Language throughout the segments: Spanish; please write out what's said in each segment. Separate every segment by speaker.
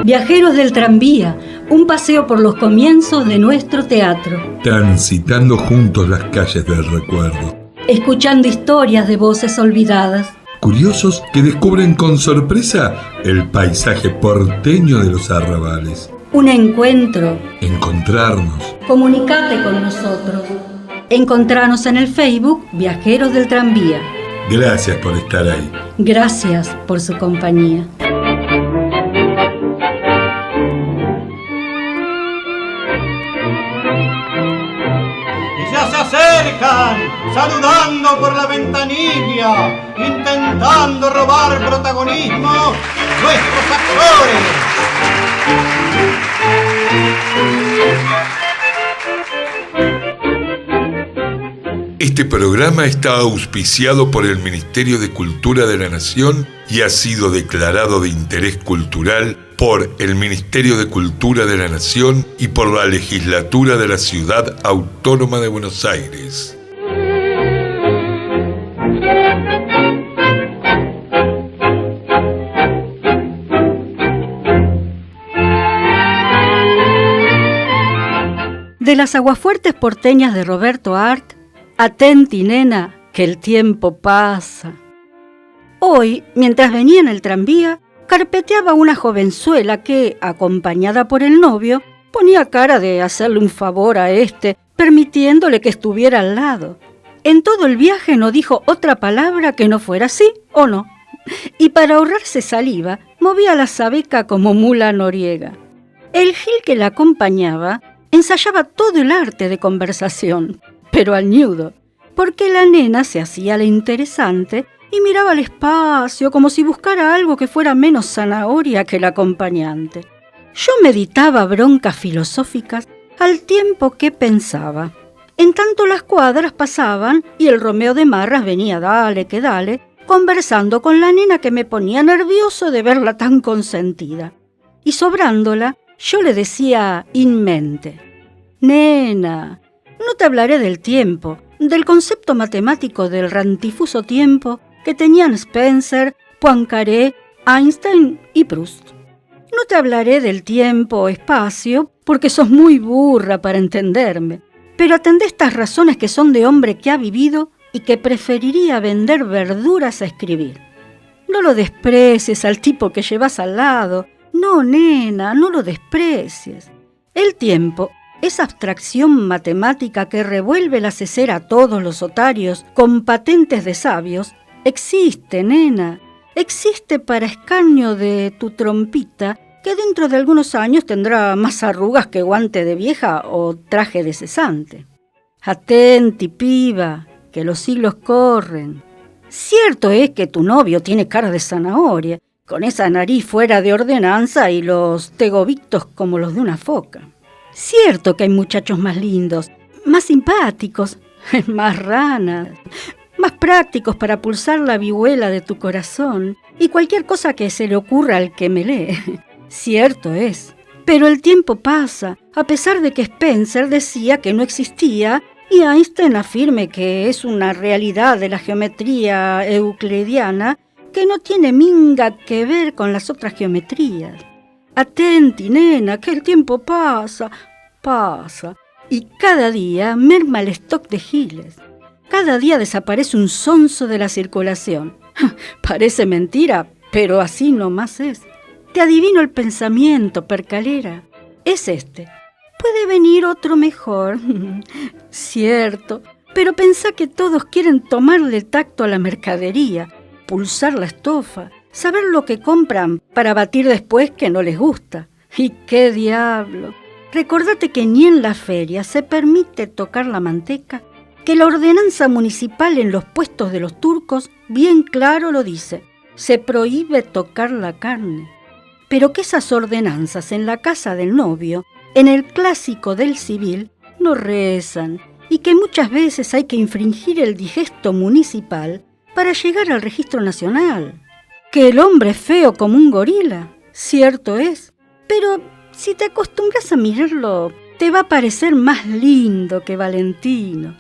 Speaker 1: Viajeros del tranvía, un paseo por los comienzos de nuestro teatro.
Speaker 2: Transitando juntos las calles del recuerdo.
Speaker 1: Escuchando historias de voces olvidadas.
Speaker 2: Curiosos que descubren con sorpresa el paisaje porteño de los arrabales.
Speaker 1: Un encuentro.
Speaker 2: Encontrarnos.
Speaker 1: Comunicate con nosotros. Encontranos en el Facebook Viajeros del Tranvía.
Speaker 2: Gracias por estar ahí.
Speaker 1: Gracias por su compañía.
Speaker 3: Acercan, saludando por la ventanilla, intentando robar protagonismo, nuestros actores.
Speaker 2: Este programa está auspiciado por el Ministerio de Cultura de la Nación y ha sido declarado de interés cultural por el Ministerio de Cultura de la Nación y por la Legislatura de la Ciudad Autónoma de Buenos Aires.
Speaker 1: De las aguafuertes porteñas de Roberto Art, atenti nena, que el tiempo pasa. Hoy, mientras venía en el tranvía, carpeteaba una jovenzuela que, acompañada por el novio, ponía cara de hacerle un favor a este, permitiéndole que estuviera al lado. En todo el viaje no dijo otra palabra que no fuera sí o no. Y para ahorrarse saliva, movía la sabeca como mula noriega. El gil que la acompañaba ensayaba todo el arte de conversación, pero al ñudo, porque la nena se hacía la interesante y miraba al espacio como si buscara algo que fuera menos zanahoria que el acompañante. Yo meditaba broncas filosóficas al tiempo que pensaba. En tanto las cuadras pasaban y el Romeo de Marras venía dale que dale, conversando con la nena que me ponía nervioso de verla tan consentida. Y sobrándola, yo le decía in mente: nena, no te hablaré del tiempo, del concepto matemático del rantifuso tiempo que tenían Spencer, Poincaré, Einstein y Proust. No te hablaré del tiempo o espacio porque sos muy burra para entenderme, pero atendé estas razones que son de hombre que ha vivido y que preferiría vender verduras a escribir. No lo desprecies al tipo que llevas al lado. No, nena, no lo desprecies. El tiempo, esa abstracción matemática que revuelve la cesera a todos los otarios con patentes de sabios, existe, nena. Existe para escarnio de tu trompita, que dentro de algunos años tendrá más arrugas que guante de vieja o traje de cesante. Atenti, piba, que los siglos corren. Cierto es que tu novio tiene cara de zanahoria, con esa nariz fuera de ordenanza y los tegobictos como los de una foca. Cierto que hay muchachos más lindos, más simpáticos, más ranas, más prácticos para pulsar la vihuela de tu corazón y cualquier cosa que se le ocurra al que me lee. Cierto es, pero el tiempo pasa, a pesar de que Spencer decía que no existía y Einstein afirme que es una realidad de la geometría euclidiana que no tiene minga que ver con las otras geometrías. Atenti, nena, que el tiempo pasa, y cada día merma el stock de giles. Cada día desaparece un sonso de la circulación. Parece mentira, pero así nomás es. Te adivino el pensamiento, percalera. Es este. Puede venir otro mejor. Cierto, pero pensá que todos quieren tomarle tacto a la mercadería, pulsar la estofa, saber lo que compran para batir después que no les gusta. ¡Y qué diablo! Recordate que ni en la feria se permite tocar la manteca, que la ordenanza municipal en los puestos de los turcos bien claro lo dice. Se prohíbe tocar la carne. Pero que esas ordenanzas en la casa del novio, en el clásico del civil, no rezan y que muchas veces hay que infringir el digesto municipal para llegar al registro nacional. Que el hombre es feo como un gorila, cierto es, pero si te acostumbras a mirarlo, te va a parecer más lindo que Valentino.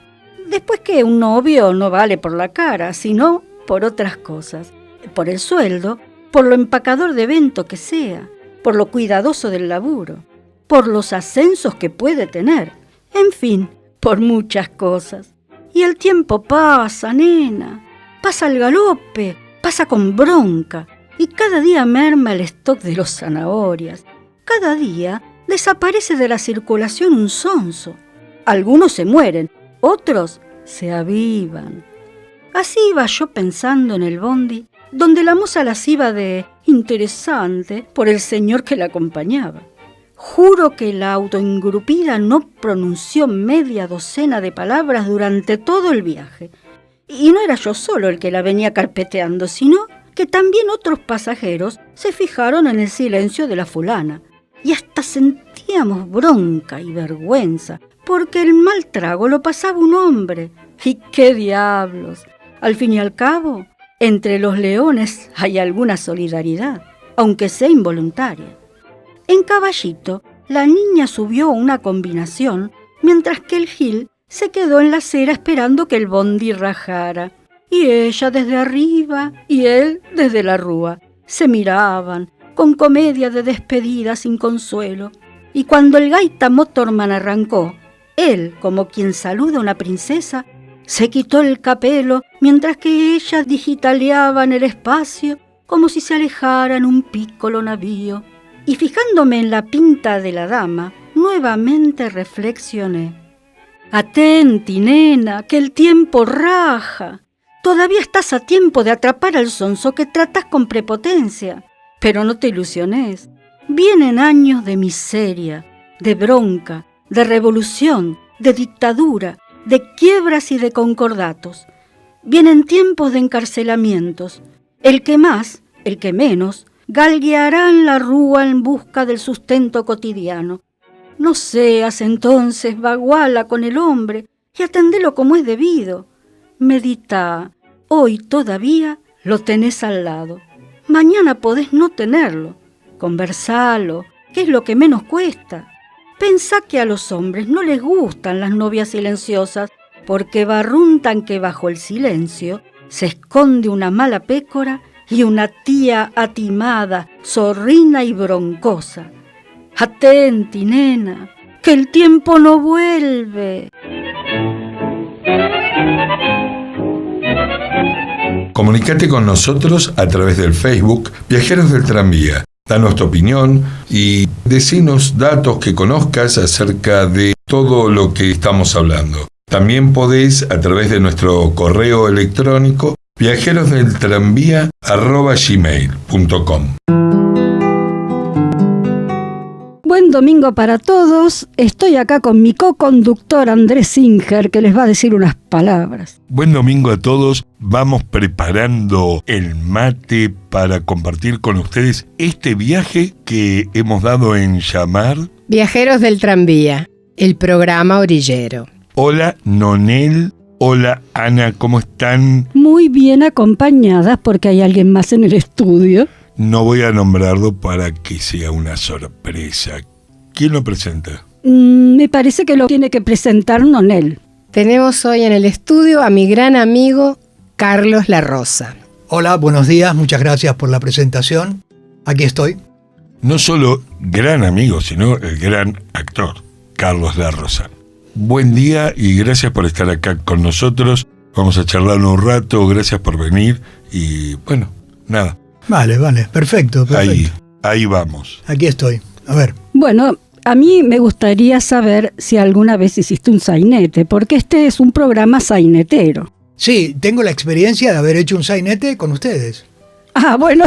Speaker 1: Después que un novio no vale por la cara, sino por otras cosas. por el sueldo, por lo empacador de evento que sea, por lo cuidadoso del laburo, por los ascensos que puede tener, en fin, por muchas cosas. Y el tiempo pasa, nena, pasa al galope, pasa con bronca, y cada día merma el stock de los zanahorias. Cada día desaparece de la circulación un sonso. Algunos se mueren, otros se avivan. Así iba yo pensando en el bondi, donde la moza las iba de interesante por el señor que la acompañaba. Juro que la autoengrupida no pronunció media docena de palabras durante todo el viaje. Y no era yo solo el que la venía carpeteando, sino que también otros pasajeros se fijaron en el silencio de la fulana. Y hasta sentíamos bronca y vergüenza, porque el mal trago lo pasaba un hombre. ¡Y qué diablos! Al fin y al cabo, entre los leones hay alguna solidaridad, aunque sea involuntaria. En Caballito, la niña subió una combinación, mientras que el Gil se quedó en la acera esperando que el bondi rajara. Y ella desde arriba y él desde la rúa. Se miraban, con comedia de despedida sin consuelo. Y cuando el Gaita Motorman arrancó, él, como quien saluda a una princesa, se quitó el capelo, mientras que ella digitaleaba en el espacio, como si se alejara en un pícolo navío. Y fijándome en la pinta de la dama, nuevamente reflexioné. Atenti, nena, que el tiempo raja. Todavía estás a tiempo de atrapar al sonso que tratas con prepotencia. Pero no te ilusiones. Vienen años de miseria, de bronca, de revolución, de dictadura, de quiebras y de concordatos. Vienen tiempos de encarcelamientos. El que más, el que menos, galgueará en la rúa en busca del sustento cotidiano. No seas entonces baguala con el hombre y atendelo como es debido. Medita, hoy todavía lo tenés al lado. Mañana podés no tenerlo. Conversalo, que es lo que menos cuesta. Pensá que a los hombres no les gustan las novias silenciosas porque barruntan que bajo el silencio se esconde una mala pécora y una tía atimada, zorrina y broncosa. Atenti, nena, que el tiempo no vuelve.
Speaker 2: Comunicate con nosotros a través del Facebook Viajeros del Tranvía. Danos tu opinión y decinos datos que conozcas acerca de todo lo que estamos hablando. También podés, a través de nuestro correo electrónico, viajerosdeltranvía@gmail.com.
Speaker 1: Buen domingo para todos. Estoy acá con mi co-conductor Andrés Singer, que les va a decir unas palabras.
Speaker 2: Buen domingo a todos. Vamos preparando el mate para compartir con ustedes este viaje que hemos dado en llamar
Speaker 4: Viajeros del Tranvía, el programa orillero.
Speaker 2: Hola, Nonel. Hola, Ana, ¿cómo están?
Speaker 1: Muy bien acompañadas porque hay alguien más en el estudio.
Speaker 2: No voy a nombrarlo para que sea una sorpresa. ¿Quién lo presenta?
Speaker 1: Me parece que lo tiene que presentar Nonel.
Speaker 4: Tenemos hoy en el estudio a mi gran amigo Carlos La Rosa.
Speaker 5: Hola, buenos días, muchas gracias por la presentación. Aquí estoy.
Speaker 2: No solo gran amigo, sino el gran actor, Carlos La Rosa. Buen día y gracias por estar acá con nosotros. Vamos a charlar un rato, gracias por venir y bueno, nada.
Speaker 5: Vale, perfecto.
Speaker 2: Ahí vamos.
Speaker 5: Aquí estoy, a ver.
Speaker 1: Bueno, a mí me gustaría saber si alguna vez hiciste un sainete, porque este es un programa sainetero.
Speaker 5: Sí, tengo la experiencia de haber hecho un sainete con ustedes.
Speaker 1: Ah, bueno.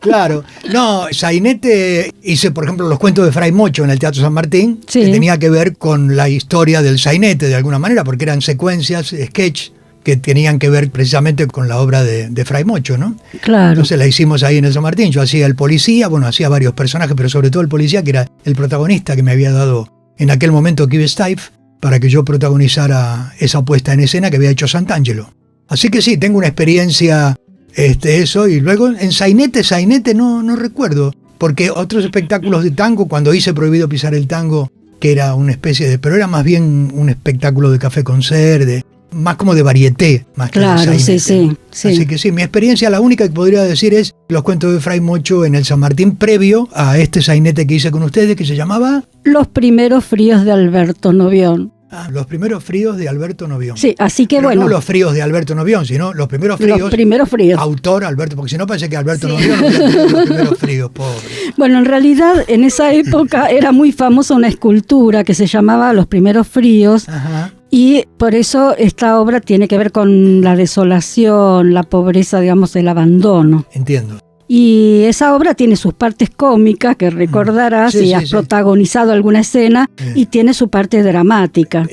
Speaker 5: Claro. No, sainete hice, por ejemplo, los cuentos de Fray Mocho en el Teatro San Martín,
Speaker 1: sí,
Speaker 5: que tenía que ver con la historia del sainete de alguna manera, porque eran secuencias, sketch, que tenían que ver precisamente con la obra de Fray Mocho, ¿no?
Speaker 1: Claro.
Speaker 5: Entonces la hicimos ahí en el San Martín. Yo hacía el policía, hacía varios personajes, pero sobre todo el policía, que era el protagonista que me había dado en aquel momento Kive Stife, para que yo protagonizara esa puesta en escena que había hecho Sant'Angelo. Así que sí, tengo una experiencia, eso, y luego en sainete no recuerdo, porque otros espectáculos de tango, cuando hice Prohibido Pisar el Tango, que era una especie de, pero era más bien un espectáculo de café concert, más como de varieté, más que de
Speaker 1: Claro,
Speaker 5: sainete.
Speaker 1: sí.
Speaker 5: Así que sí, mi experiencia, la única que podría decir es los cuentos de Fray Mocho en el San Martín previo a este sainete que hice con ustedes, que se llamaba
Speaker 1: Los primeros fríos de Alberto Novión.
Speaker 5: Los primeros fríos de Alberto Novión.
Speaker 1: Sí, así que
Speaker 5: Pero
Speaker 1: bueno.
Speaker 5: no los fríos de Alberto Novión, sino los primeros fríos.
Speaker 1: Los primeros fríos.
Speaker 5: Autor Alberto, porque si no parece que Alberto Novión hubiera tenido los primeros fríos, pobre.
Speaker 1: Bueno, en realidad en esa época era muy famosa una escultura que se llamaba Los primeros fríos.
Speaker 5: Ajá.
Speaker 1: Y por eso esta obra tiene que ver con la desolación, la pobreza, digamos, el abandono.
Speaker 5: Entiendo.
Speaker 1: Y esa obra tiene sus partes cómicas, que recordarás
Speaker 5: Sí,
Speaker 1: si
Speaker 5: sí,
Speaker 1: has
Speaker 5: sí.
Speaker 1: protagonizado alguna escena, y tiene su parte dramática.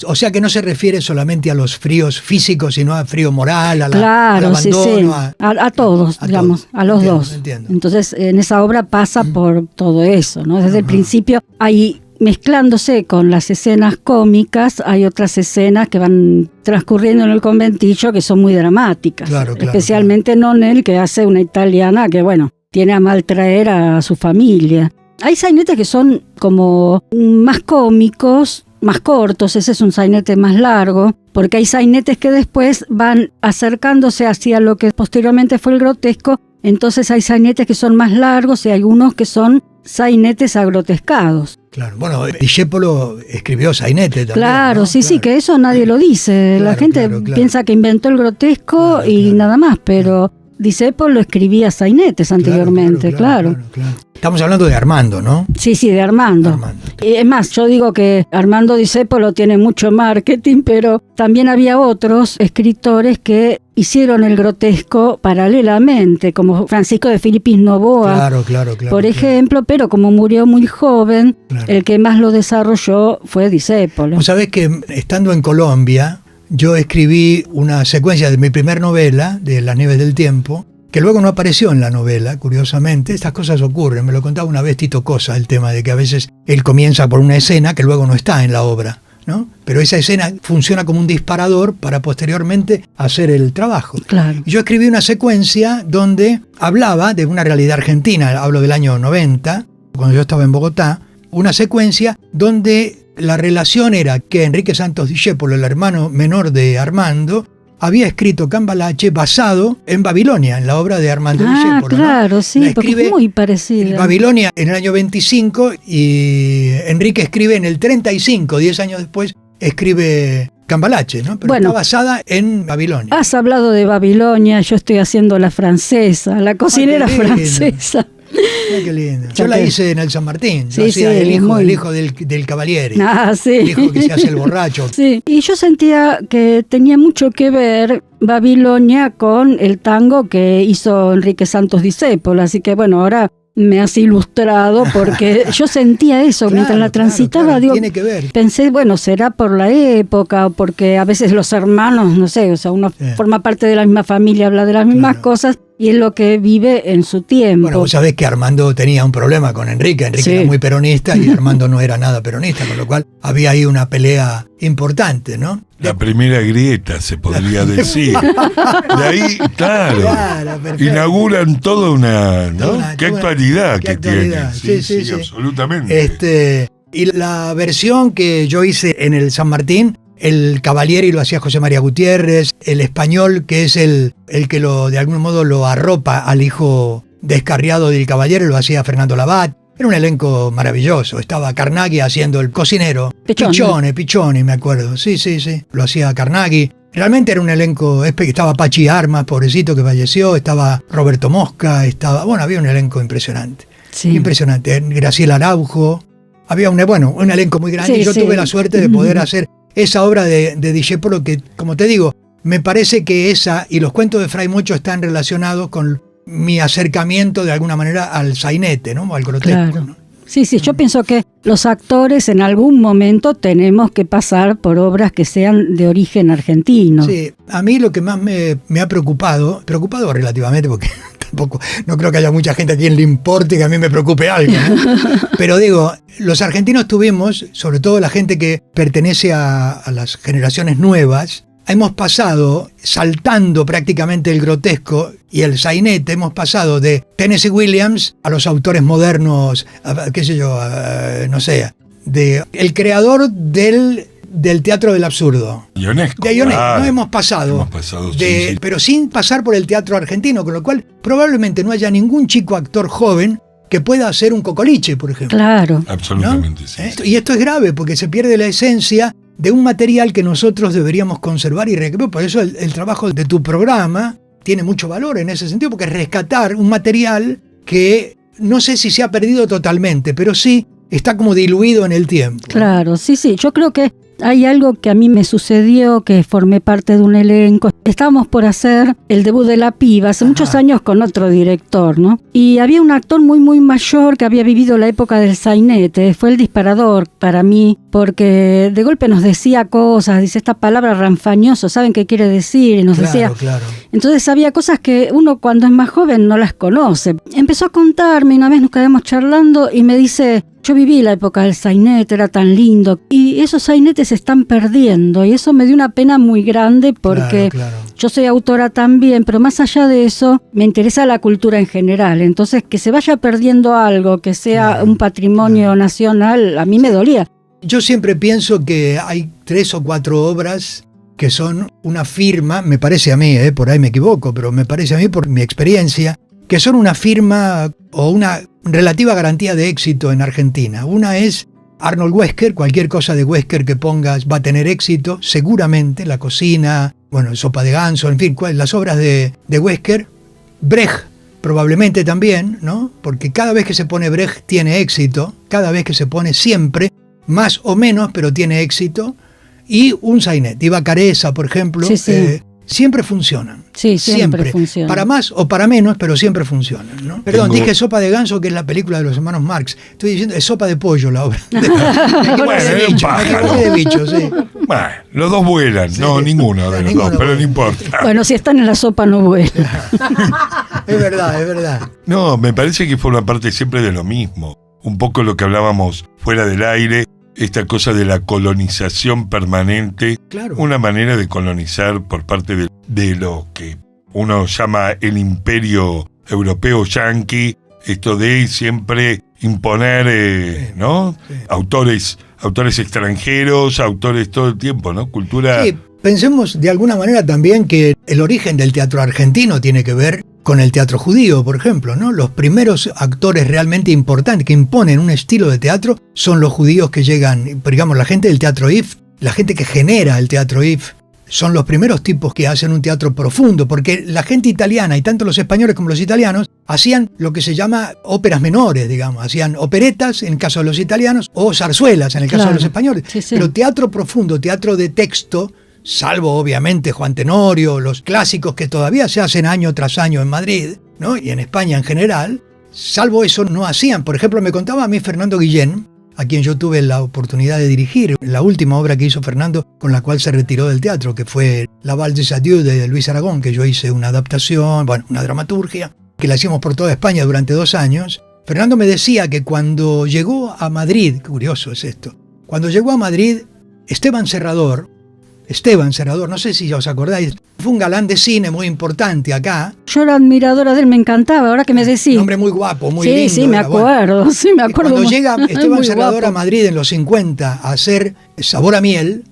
Speaker 5: O sea que no se refiere solamente a los fríos físicos, sino a frío moral, al
Speaker 1: Claro, sí,
Speaker 5: abandono.
Speaker 1: sí. A todos,
Speaker 5: a
Speaker 1: digamos,
Speaker 5: todos.
Speaker 1: a los
Speaker 5: Entiendo,
Speaker 1: dos.
Speaker 5: entiendo.
Speaker 1: Entonces, en esa obra pasa por todo eso, ¿no? Desde el
Speaker 5: Ajá.
Speaker 1: principio hay, mezclándose con las escenas cómicas, hay otras escenas que van transcurriendo en el conventillo que son muy dramáticas.
Speaker 5: Claro,
Speaker 1: especialmente Nonel, que hace una italiana que, bueno, tiene a maltraer a su familia. Hay sainetes que son como más cómicos, más cortos, ese es un sainete más largo, porque hay sainetes que después van acercándose hacia lo que posteriormente fue el grotesco, entonces hay sainetes que son más largos y hay unos que son sainetes agrotescados.
Speaker 5: Claro. Bueno, Discépolo escribió sainete también.
Speaker 1: Claro,
Speaker 5: ¿no?
Speaker 1: sí,
Speaker 5: Claro.
Speaker 1: sí, que eso nadie lo dice. La
Speaker 5: Claro,
Speaker 1: gente
Speaker 5: claro.
Speaker 1: piensa que inventó el grotesco
Speaker 5: Claro,
Speaker 1: y
Speaker 5: claro.
Speaker 1: nada más, pero Discépolo escribía sainetes anteriormente, claro.
Speaker 5: Estamos hablando de Armando, ¿no?
Speaker 1: Sí, de Armando.
Speaker 5: Armando.
Speaker 1: Es más, yo digo que Armando Discépolo tiene mucho marketing, pero también había otros escritores que hicieron el grotesco paralelamente, como Francisco de Filipis Novoa,
Speaker 5: Claro.
Speaker 1: por ejemplo, pero como murió muy joven,
Speaker 5: Claro.
Speaker 1: el que más lo desarrolló fue Discépolo.
Speaker 5: Vos sabés que estando en Colombia, yo escribí una secuencia de mi primer novela, de Las Nieves del Tiempo, que luego no apareció en la novela, curiosamente. Estas cosas ocurren, me lo contaba una vez Tito Cosa, el tema de que a veces él comienza por una escena que luego no está en la obra, ¿no? Pero esa escena funciona como un disparador para posteriormente hacer el trabajo.
Speaker 1: Claro.
Speaker 5: Y yo escribí una secuencia donde hablaba de una realidad argentina, hablo del año 90, cuando yo estaba en Bogotá, una secuencia donde la relación era que Enrique Santos Discépolo, el hermano menor de Armando, había escrito Cambalache basado en Babilonia, en la obra de Armando Discépolo, ¿no?
Speaker 1: Claro, sí,
Speaker 5: La
Speaker 1: porque
Speaker 5: escribe
Speaker 1: es muy parecida.
Speaker 5: Babilonia en el año 25 y Enrique escribe en el 35, 10 años después, escribe Cambalache, ¿no? Pero
Speaker 1: Bueno.
Speaker 5: está basada en Babilonia.
Speaker 1: Has hablado de Babilonia, yo estoy haciendo la francesa, la cocinera
Speaker 5: qué lindo.
Speaker 1: francesa.
Speaker 5: Ay, qué lindo.
Speaker 1: Ya
Speaker 5: Yo la
Speaker 1: te-
Speaker 5: hice en el San Martín. Yo
Speaker 1: Sí,
Speaker 5: hacía
Speaker 1: sí,
Speaker 5: el hijo,
Speaker 1: muy-
Speaker 5: el hijo del Cavaliere.
Speaker 1: Ah, sí.
Speaker 5: El hijo que se hace el borracho.
Speaker 1: Sí, y yo sentía que tenía mucho que ver Babilonia con el tango que hizo Enrique Santos Discépolo, así que bueno, ahora me has ilustrado porque yo sentía eso mientras la transitaba,
Speaker 5: claro,
Speaker 1: digo,
Speaker 5: tiene que ver.
Speaker 1: pensé, bueno, será por la época o porque a veces los hermanos, no sé, o sea, uno
Speaker 5: Sí.
Speaker 1: forma parte de la misma familia, habla de las mismas
Speaker 5: Claro.
Speaker 1: cosas y es lo que vive en su tiempo.
Speaker 5: Bueno, vos sabés que Armando tenía un problema con Enrique. Enrique
Speaker 1: Sí.
Speaker 5: era muy peronista y Armando no era nada peronista, con lo cual había ahí una pelea importante, ¿no?
Speaker 2: La primera grieta, se podría decir. De ahí, claro,
Speaker 5: Claro, perfecto.
Speaker 2: inauguran toda una, ¿no?
Speaker 5: Toda
Speaker 2: Qué
Speaker 5: una-
Speaker 2: actualidad
Speaker 5: qué
Speaker 2: que
Speaker 5: actualidad.
Speaker 2: tiene.
Speaker 5: Sí.
Speaker 2: Absolutamente.
Speaker 5: Y la versión que yo hice en el San Martín, el Cavalieri lo hacía José María Gutiérrez, el español, que es el que de algún modo lo arropa al hijo descarriado del Cavalieri, lo hacía Fernando Labat. Era un elenco maravilloso. Estaba Carnaghi haciendo el cocinero. Piccioni, me acuerdo. Sí. Lo hacía Carnaghi. Realmente era un elenco. Estaba Pachi Armas, pobrecito, que falleció. Estaba Roberto Mosca. Había un elenco impresionante.
Speaker 1: Sí.
Speaker 5: Impresionante. Graciela Araujo. Había un elenco muy grande.
Speaker 1: Sí,
Speaker 5: Y yo
Speaker 1: sí.
Speaker 5: tuve la suerte de poder hacer esa obra de Discépolo que, como te digo, me parece que esa y los cuentos de Fray Mocho están relacionados con mi acercamiento de alguna manera al sainete, ¿no? Al grotesco.
Speaker 1: Claro.
Speaker 5: ¿no?
Speaker 1: Sí, yo pienso que los actores en algún momento tenemos que pasar por obras que sean de origen argentino.
Speaker 5: Sí, a mí lo que más me ha preocupado relativamente, porque tampoco, no creo que haya mucha gente a quien le importe que a mí me preocupe algo, ¿no? Pero digo, los argentinos tuvimos, sobre todo la gente que pertenece a las generaciones nuevas, hemos pasado, saltando prácticamente el grotesco y el sainete, hemos pasado de Tennessee Williams a los autores modernos, qué sé yo, no sé, de el creador del del teatro del absurdo.
Speaker 2: Ionesco.
Speaker 5: De Ionesco,
Speaker 2: claro.
Speaker 5: no hemos pasado,
Speaker 2: Sí.
Speaker 5: pero sin pasar por el teatro argentino, con lo cual probablemente no haya ningún chico actor joven que pueda hacer un Cocoliche, por ejemplo.
Speaker 1: Claro.
Speaker 2: Absolutamente,
Speaker 5: ¿No?
Speaker 2: sí.
Speaker 5: Y esto es grave porque se pierde la esencia de un material que nosotros deberíamos conservar y recrear. Por eso el trabajo de tu programa tiene mucho valor en ese sentido, porque es rescatar un material que no sé si se ha perdido totalmente, pero sí está como diluido en el tiempo.
Speaker 1: Claro, sí. Yo creo que hay algo que a mí me sucedió, que formé parte de un elenco. Estábamos por hacer el debut de La Piba hace muchos años con otro director, ¿no? Y había un actor muy, muy mayor que había vivido la época del sainete. Fue el disparador para mí, porque de golpe nos decía cosas, dice esta palabra ranfañoso, ¿saben qué quiere decir? Y nos decía...
Speaker 5: Claro.
Speaker 1: Entonces había cosas que uno cuando es más joven no las conoce. Empezó a contarme, una vez nos quedamos charlando y me dice... Yo viví la época del sainete, era tan lindo, y esos sainetes se están perdiendo, y eso me dio una pena muy grande porque
Speaker 5: Claro.
Speaker 1: yo soy autora también, pero más allá de eso, me interesa la cultura en general. Entonces, que se vaya perdiendo algo, que sea un patrimonio nacional, a mí me dolía.
Speaker 5: Yo siempre pienso que hay 3 o 4 obras que son una firma, me parece a mí, por ahí me equivoco, pero me parece a mí por mi experiencia, que son una firma o una relativa garantía de éxito en Argentina. Una es Arnold Wesker, cualquier cosa de Wesker que pongas va a tener éxito, seguramente, La Cocina, Sopa de Ganso, en fin, las obras de Wesker. Brecht, probablemente también, ¿no? Porque cada vez que se pone Brecht tiene éxito, cada vez que se pone siempre, más o menos, pero tiene éxito. Y un sainet, Iba Careza, por ejemplo, siempre funcionan.
Speaker 1: Sí, siempre funcionan.
Speaker 5: Para más o para menos, pero siempre funcionan, ¿no? Perdón, dije Sopa de Ganso, que es la película de los hermanos Marx. Estoy diciendo, es Sopa de Pollo la obra. Me equivoqué de bicho, sí.
Speaker 2: Bueno, los dos vuelan.
Speaker 5: Sí.
Speaker 2: No, ninguno de los
Speaker 5: Ninguno
Speaker 2: dos, pero
Speaker 5: vuela.
Speaker 2: no importa.
Speaker 1: Bueno, si están en la sopa no vuelan.
Speaker 5: Es verdad.
Speaker 2: No, me parece que forma parte siempre de lo mismo. Un poco lo que hablábamos fuera del aire, esta cosa de la colonización permanente,
Speaker 5: Claro.
Speaker 2: una manera de colonizar por parte de lo que uno llama el imperio europeo yanqui, esto de siempre imponer, ¿no?
Speaker 5: Sí.
Speaker 2: Autores extranjeros, autores todo el tiempo, ¿no? Cultura...
Speaker 5: Sí, pensemos de alguna manera también que el origen del teatro argentino tiene que ver con el teatro judío, por ejemplo, ¿no? Los primeros actores realmente importantes que imponen un estilo de teatro son los judíos que llegan, digamos, la gente del teatro IF, la gente que genera el teatro IF, son los primeros tipos que hacen un teatro profundo, porque la gente italiana, y tanto los españoles como los italianos, hacían lo que se llama óperas menores, digamos, hacían operetas en el caso de los italianos, o zarzuelas en el caso de los españoles,
Speaker 1: Sí.
Speaker 5: pero teatro profundo, teatro de texto, salvo obviamente Juan Tenorio, los clásicos que todavía se hacen año tras año en Madrid, ¿no? Y en España en general, salvo eso no hacían. Por ejemplo, me contaba a mí Fernando Guillén, a quien yo tuve la oportunidad de dirigir, la última obra que hizo Fernando, con la cual se retiró del teatro, que fue La Val des Adieux de Luis Aragón, que yo hice una adaptación, una dramaturgia, que la hicimos por toda España durante 2 años. Fernando me decía que cuando llegó a Madrid, curioso es esto, cuando llegó a Madrid, Esteban Serrador, no sé si os acordáis, fue un galán de cine muy importante acá.
Speaker 1: Yo era admiradora de él, me encantaba, ahora que me decís.
Speaker 5: Un hombre muy guapo, muy lindo.
Speaker 1: Sí, me
Speaker 5: era,
Speaker 1: acuerdo, me acuerdo.
Speaker 5: Cuando llega Esteban
Speaker 1: Muy
Speaker 5: Serrador
Speaker 1: guapo.
Speaker 5: a Madrid en los 50 a hacer Sabor a Miel,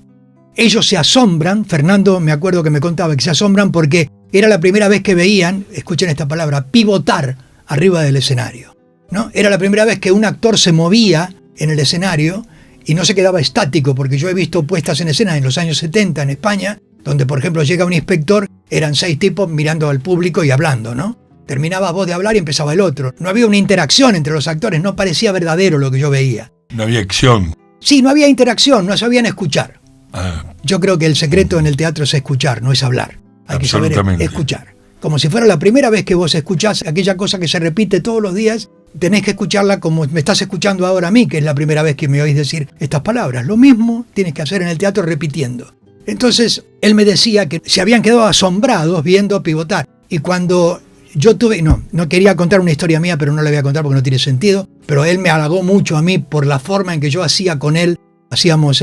Speaker 5: ellos se asombran, Fernando me acuerdo que me contaba que se asombran porque era la primera vez que veían, escuchen esta palabra, pivotar arriba del escenario, ¿no? Era la primera vez que un actor se movía en el escenario y no se quedaba estático, porque yo he visto puestas en escena en los años 70 en España, donde por ejemplo llega un inspector, eran 6 tipos mirando al público y hablando, ¿no? Terminaba vos de hablar y empezaba el otro. No había una interacción entre los actores, no parecía verdadero lo que yo veía.
Speaker 2: No había acción.
Speaker 5: Sí, no había interacción, no sabían escuchar.
Speaker 2: Ah,
Speaker 5: Yo creo que el secreto en el teatro es escuchar, no es hablar. Hay que saber
Speaker 2: Absolutamente.
Speaker 5: escuchar. Como si fuera la primera vez que vos escuchás aquella cosa que se repite todos los días, tenés que escucharla como me estás escuchando ahora a mí, que es la primera vez que me oís decir estas palabras. Lo mismo tienes que hacer en el teatro repitiendo. Entonces, él me decía que se habían quedado asombrados viendo pivotar. Y cuando yo tuve... No quería contar una historia mía, pero no la voy a contar porque no tiene sentido. Pero él me halagó mucho a mí por la forma en que yo hacía con él. Hacíamos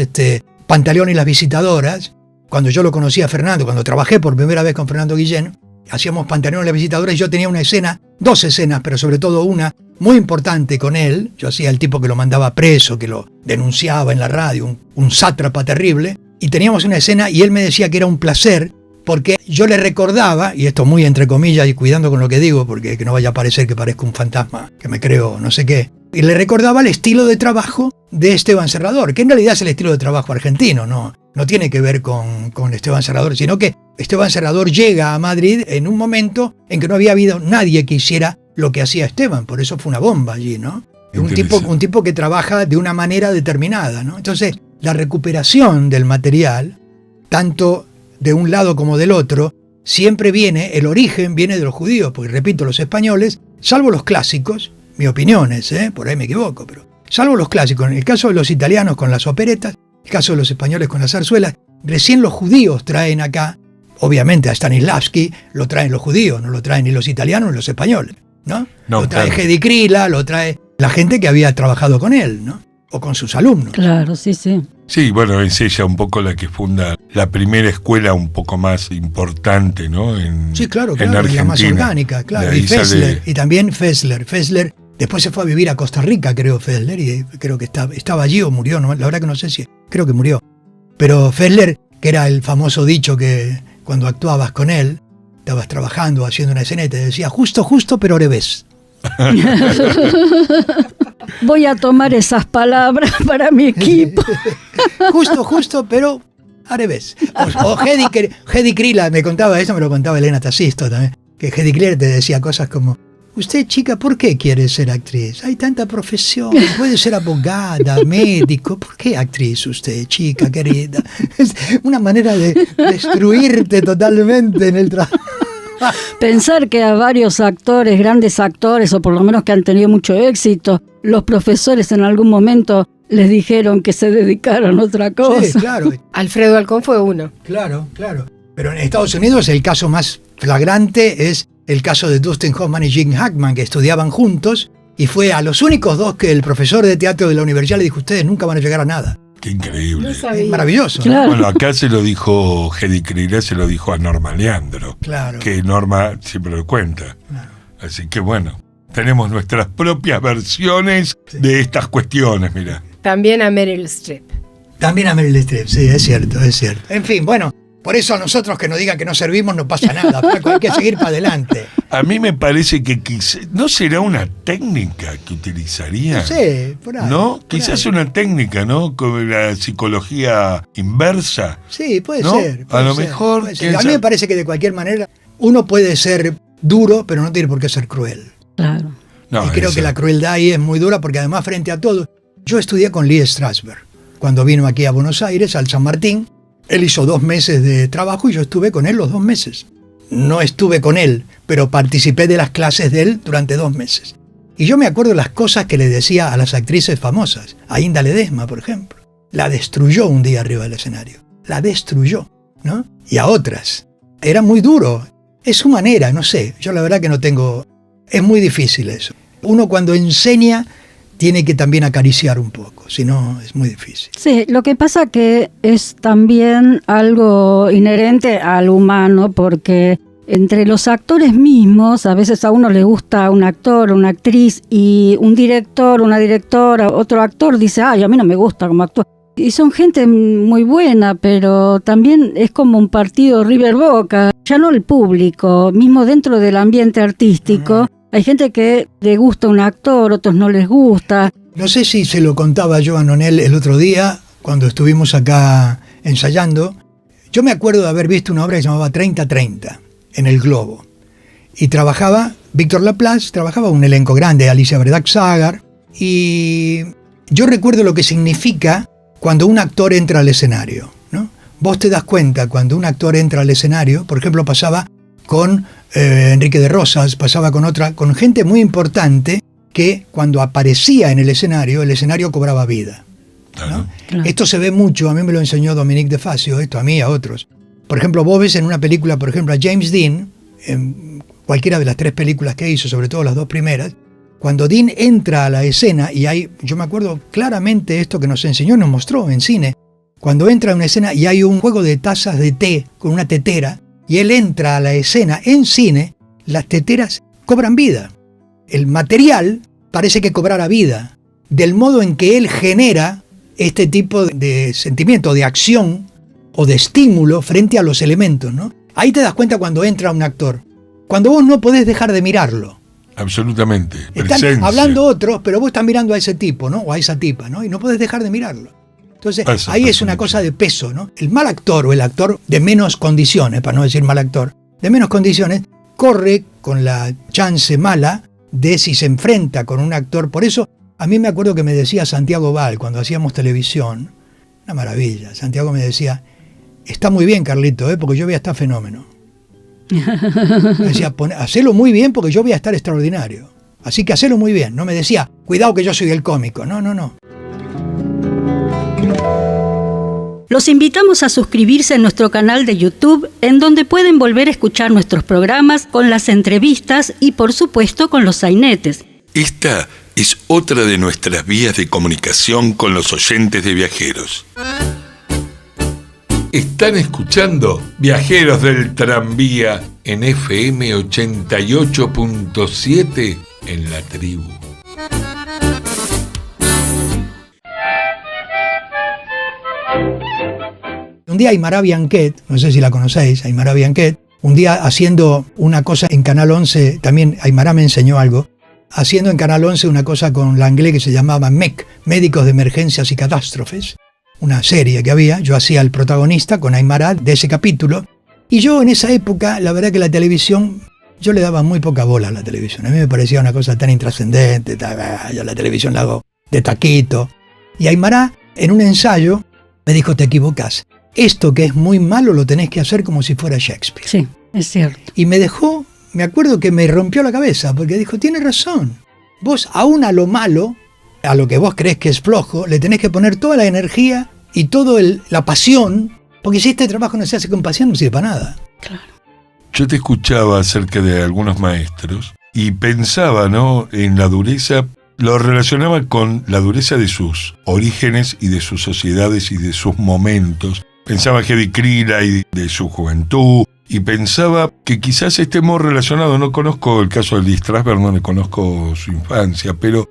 Speaker 5: Pantaleón y las visitadoras. Cuando yo lo conocí a Fernando, cuando trabajé por primera vez con Fernando Guillén, hacíamos Pantaleón y las visitadoras y yo tenía una escena, 2 escenas, pero sobre todo una muy importante con él. Yo hacía el tipo que lo mandaba preso, que lo denunciaba en la radio, un sátrapa terrible. Y teníamos una escena y él me decía que era un placer, porque yo le recordaba, y esto muy entre comillas y cuidando con lo que digo, porque que no vaya a parecer que parezco un fantasma, que me creo no sé qué, y le recordaba el estilo de trabajo de Esteban Serrador, que en realidad es el estilo de trabajo argentino, no tiene que ver con Esteban Serrador, sino que Esteban Serrador llega a Madrid en un momento en que no había habido nadie que hiciera lo que hacía Esteban, por eso fue una bomba allí, ¿no? Un tipo que trabaja de una manera determinada, ¿no? Entonces, la recuperación del material, tanto de un lado como del otro, siempre el origen viene de los judíos, porque repito, los españoles, salvo los clásicos, mi opinión es, por ahí me equivoco, pero salvo los clásicos, en el caso de los italianos con las operetas, en el caso de los españoles con las zarzuelas, recién los judíos traen acá, obviamente a Stanislavski lo traen los judíos, no lo traen ni los italianos ni los españoles, ¿no? Lo trae Hedy Krila, lo trae la gente que había trabajado con él, ¿no? O con sus alumnos.
Speaker 1: Claro, sí.
Speaker 2: Sí, bueno, es ella un poco la que funda la primera escuela un poco más importante, ¿no?
Speaker 5: Sí, claro,
Speaker 2: en Argentina.
Speaker 5: La más orgánica, claro. Y Fessler, y también Fessler. Fessler después se fue a vivir a Costa Rica, creo, Fessler, y creo que estaba allí o murió, ¿no? La verdad que no sé si, creo que murió. Pero Fessler, que era el famoso dicho que cuando actuabas con él, estabas trabajando, haciendo una escena y te decía, justo, pero revés.
Speaker 1: Voy a tomar esas palabras para mi equipo.
Speaker 5: Justo, pero al revés. O Hedy Krila me contaba eso, me lo contaba Elena Tassisto también, que Hedy Krila te decía cosas como, usted chica, ¿por qué quiere ser actriz? Hay tanta profesión, puede ser abogada, médico, ¿por qué actriz usted, chica querida? Es una manera de destruirte totalmente en el trabajo.
Speaker 1: Pensar que a varios actores, grandes actores, o por lo menos que han tenido mucho éxito, los profesores en algún momento les dijeron que se dedicaran a otra cosa.
Speaker 5: Sí, claro.
Speaker 4: Alfredo Alcón fue uno.
Speaker 5: Claro. Pero en Estados Unidos el caso más flagrante es el caso de Dustin Hoffman y Gene Hackman, que estudiaban juntos, y fue a los únicos dos que el profesor de teatro de la universidad le dijo, ustedes nunca van a llegar a nada.
Speaker 2: Qué increíble.
Speaker 4: No sabía.
Speaker 5: Es maravilloso.
Speaker 1: Claro.
Speaker 2: Bueno, acá se lo dijo Hedy Krila, se lo dijo a Norma Leandro.
Speaker 5: Claro.
Speaker 2: Que Norma siempre lo cuenta.
Speaker 5: Claro.
Speaker 2: Así que bueno, tenemos nuestras propias versiones de estas cuestiones, mira.
Speaker 4: También a Meryl Streep.
Speaker 5: También a Meryl Streep, sí, es cierto. En fin, bueno, por eso a nosotros que nos digan que no servimos no pasa nada, flaco, hay que seguir para adelante.
Speaker 2: A mí me parece que ¿no será una técnica que utilizaría?
Speaker 5: No sé, por ahí.
Speaker 2: ¿No?
Speaker 5: Por
Speaker 2: Quizás
Speaker 5: ahí.
Speaker 2: una técnica, ¿no? Con la psicología inversa.
Speaker 5: Sí, puede
Speaker 2: ¿No?
Speaker 5: ser.
Speaker 2: A lo mejor,
Speaker 5: puede ser.
Speaker 2: quién
Speaker 5: A mí
Speaker 2: sabe.
Speaker 5: me parece que de cualquier manera uno puede ser duro, pero no tiene por qué ser cruel.
Speaker 1: Claro.
Speaker 2: No,
Speaker 5: y creo
Speaker 2: eso.
Speaker 5: que la crueldad ahí es muy dura porque además frente a todo, yo estudié con Lee Strasberg. Cuando vino aquí a Buenos Aires, al San Martín, él hizo 2 meses de trabajo y yo estuve con él los 2 meses. No estuve con él, pero participé de las clases de él durante 2 meses. Y yo me acuerdo las cosas que le decía a las actrices famosas. A Inda Ledesma, por ejemplo. La destruyó un día arriba del escenario. La destruyó, ¿no? Y a otras. Era muy duro. Es su manera, no sé. Yo la verdad que no tengo... Es muy difícil eso. Uno cuando enseña tiene que también acariciar un poco, si no es muy difícil.
Speaker 1: Sí, lo que pasa que es también algo inherente al humano, porque entre los actores mismos, a veces a uno le gusta un actor, una actriz, y un director, una directora, otro actor dice, ay, a mí no me gusta como actúa. Y son gente muy buena, pero también es como un partido River Boca, ya no el público, mismo dentro del ambiente artístico. Hay gente que le gusta un actor, otros no les gusta.
Speaker 5: No sé si se lo contaba yo a Nonel el otro día, cuando estuvimos acá ensayando. Yo me acuerdo de haber visto una obra que se llamaba 30-30, en el Globo. Y trabajaba Víctor Laplace, trabajaba un elenco grande, Alicia Verdack-Sagar. Y yo recuerdo lo que significa cuando un actor entra al escenario, ¿no? Vos te das cuenta cuando un actor entra al escenario, por ejemplo, pasaba con Enrique de Rosas, pasaba con gente muy importante que cuando aparecía en el escenario cobraba vida, ¿no?
Speaker 2: Claro.
Speaker 1: Claro.
Speaker 5: Esto se ve mucho, a mí me lo enseñó Dominique de Facio, esto a mí y a otros. Por ejemplo, vos ves en una película, por ejemplo, a James Dean, en cualquiera de las 3 películas que hizo, sobre todo las 2 primeras, cuando Dean entra a la escena, y yo me acuerdo claramente esto que nos enseñó, nos mostró en cine, cuando entra a una escena y hay un juego de tazas de té con una tetera, y él entra a la escena en cine, las teteras cobran vida. El material parece que cobrara vida, del modo en que él genera este tipo de sentimiento, de acción o de estímulo frente a los elementos, ¿no? Ahí te das cuenta cuando entra un actor, cuando vos no podés dejar de mirarlo.
Speaker 2: Absolutamente.
Speaker 5: Están
Speaker 2: Presencia.
Speaker 5: hablando otros, pero vos estás mirando a ese tipo, ¿no? O a esa tipa, ¿no? Y no podés dejar de mirarlo. Entonces,
Speaker 2: Pasa,
Speaker 5: ahí es
Speaker 2: pasa
Speaker 5: una
Speaker 2: mucho.
Speaker 5: cosa de peso, ¿no? El mal actor o el actor de menos condiciones, para no decir mal actor, de menos condiciones, corre con la chance mala de si se enfrenta con un actor. Por eso, a mí me acuerdo que me decía Santiago Val, cuando hacíamos televisión, una maravilla. Santiago me decía, está muy bien, Carlito, porque yo voy a estar fenómeno. Me decía, hacelo muy bien porque yo voy a estar extraordinario. Así que hacelo muy bien. No me decía, cuidado que yo soy el cómico. No, no, no.
Speaker 1: Los invitamos a suscribirse en nuestro canal de YouTube, en donde pueden volver a escuchar nuestros programas con las entrevistas y, por supuesto, con los sainetes.
Speaker 2: Esta es otra de nuestras vías de comunicación con los oyentes de Viajeros. Están escuchando Viajeros del Tranvía en FM 88.7 en La Tribu.
Speaker 5: Un día Aymara Bianquet, no sé si la conocéis, Aymara Bianquet, un día haciendo una cosa en Canal 11, también Aymara me enseñó algo, haciendo en Canal 11 una cosa con Langlais que se llamaba MEC, Médicos de Emergencias y Catástrofes, una serie que había, yo hacía el protagonista con Aymara de ese capítulo, y yo en esa época, la verdad que la televisión, yo le daba muy poca bola a la televisión, a mí me parecía una cosa tan intrascendente, yo la televisión la hago de taquito, y Aymara en un ensayo me dijo, te equivocás, esto que es muy malo lo tenés que hacer como si fuera Shakespeare.
Speaker 1: Sí, es cierto.
Speaker 5: Y me dejó, me acuerdo que me rompió la cabeza, porque dijo, tiene razón, vos aún a lo malo, a lo que vos crees que es flojo, le tenés que poner toda la energía y toda la pasión, porque si este trabajo no se hace con pasión no sirve para nada.
Speaker 1: Claro.
Speaker 2: Yo te escuchaba acerca de algunos maestros y pensaba, ¿no?, en la dureza, lo relacionaba con la dureza de sus orígenes y de sus sociedades y de sus momentos. Pensaba en Hedy Krila y de su juventud, y pensaba que quizás estemos relacionados, no conozco el caso de Lee Strasberg, no le conozco su infancia, pero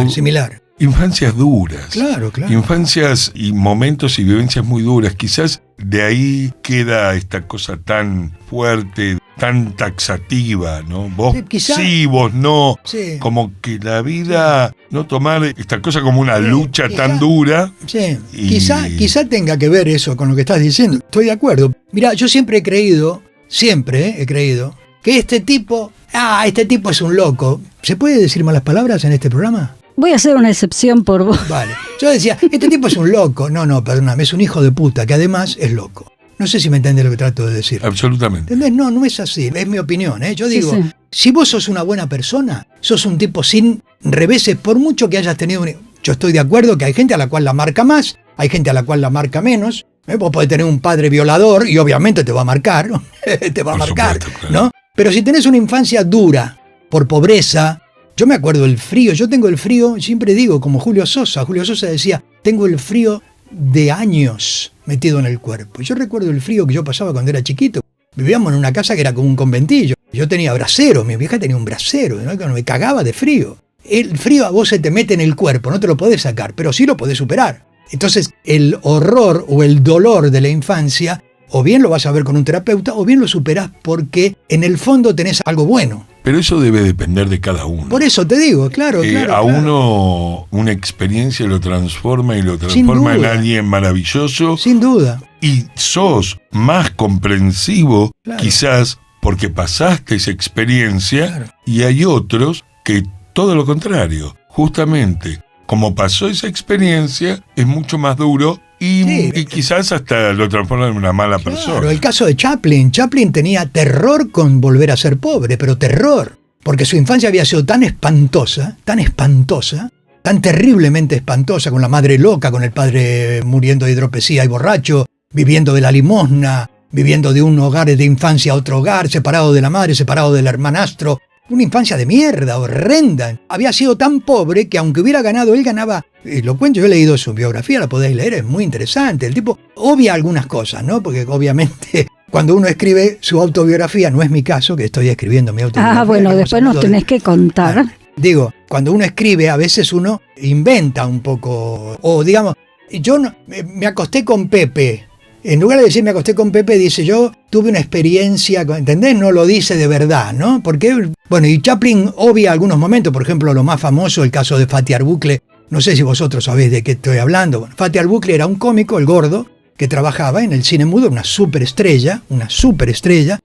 Speaker 5: Similar.
Speaker 2: Infancias duras.
Speaker 5: Claro.
Speaker 2: Infancias y momentos y vivencias muy duras. Quizás de ahí queda esta cosa tan fuerte, tan taxativa, ¿no? Vos sí, vos no.
Speaker 5: Sí.
Speaker 2: Como que la vida, no tomar esta cosa como una lucha tan dura.
Speaker 5: Sí,
Speaker 2: Y...
Speaker 5: quizá tenga que ver eso con lo que estás diciendo. Estoy de acuerdo. Mirá, yo siempre he creído que este tipo es un loco. ¿Se puede decir malas palabras en este programa?
Speaker 1: Voy a hacer una excepción por vos.
Speaker 5: Vale. Yo decía, este tipo es un loco. No, perdóname, es un hijo de puta, que además es loco. No sé si me entendés lo que trato de decir.
Speaker 2: Absolutamente.
Speaker 5: ¿Entendés? No es así, es mi opinión, ¿eh? Yo digo,
Speaker 1: Sí.
Speaker 5: si vos sos una buena persona, sos un tipo sin reveses, por mucho que hayas tenido Yo estoy de acuerdo que hay gente a la cual la marca más, hay gente a la cual la marca menos. Vos podés tener un padre violador y obviamente te va a marcar, ¿no? Te va a
Speaker 2: Por
Speaker 5: marcar,
Speaker 2: supuesto, claro.
Speaker 5: ¿no? Pero si tenés una infancia dura, por pobreza, yo me acuerdo del frío, yo tengo el frío, siempre digo, como Julio Sosa decía, tengo el frío de años metido en el cuerpo. Yo recuerdo el frío que yo pasaba cuando era chiquito. Vivíamos en una casa que era como un conventillo. Yo tenía brasero, mi vieja tenía un brasero, ¿no? Que me cagaba de frío. El frío a vos se te mete en el cuerpo, no te lo podés sacar, pero sí lo podés superar. Entonces, el horror o el dolor de la infancia, o bien lo vas a ver con un terapeuta, o bien lo superás porque en el fondo tenés algo bueno.
Speaker 2: Pero eso debe depender de cada uno.
Speaker 5: Por eso te digo, claro.
Speaker 2: Uno una experiencia lo transforma y lo transforma en alguien maravilloso.
Speaker 5: Sin duda.
Speaker 2: Y sos más comprensivo,
Speaker 5: Claro.
Speaker 2: quizás porque pasaste esa experiencia,
Speaker 5: Claro.
Speaker 2: y hay otros que todo lo contrario. Justamente, como pasó esa experiencia, es mucho más duro y quizás hasta lo transforma en una mala persona.
Speaker 5: Claro, el caso de Chaplin. Chaplin tenía terror con volver a ser pobre, pero terror. Porque su infancia había sido tan espantosa, tan terriblemente espantosa, con la madre loca, con el padre muriendo de hidropesía y borracho, viviendo de la limosna, viviendo de un hogar de infancia a otro hogar, separado de la madre, separado del hermanastro. Una infancia de mierda, horrenda. Había sido tan pobre que aunque hubiera ganado, él ganaba, y lo cuento, yo he leído su biografía, la podéis leer, es muy interesante. El tipo obvia algunas cosas, ¿no? Porque obviamente cuando uno escribe su autobiografía, no es mi caso, que estoy escribiendo mi autobiografía.
Speaker 1: Bueno, después nos tenés que contar.
Speaker 5: Digo, cuando uno escribe, a veces uno inventa un poco, o digamos, yo me acosté con Pepe. En lugar de decir me acosté con Pepe, dice yo tuve una experiencia, ¿entendés? No lo dice de verdad, ¿no? Porque, bueno, y Chaplin obvia algunos momentos, por ejemplo, lo más famoso, el caso de Fatih Arbuckle. No sé si vosotros sabéis de qué estoy hablando. Bueno, Fatih Arbuckle era un cómico, el gordo, que trabajaba en el cine mudo, una superestrella.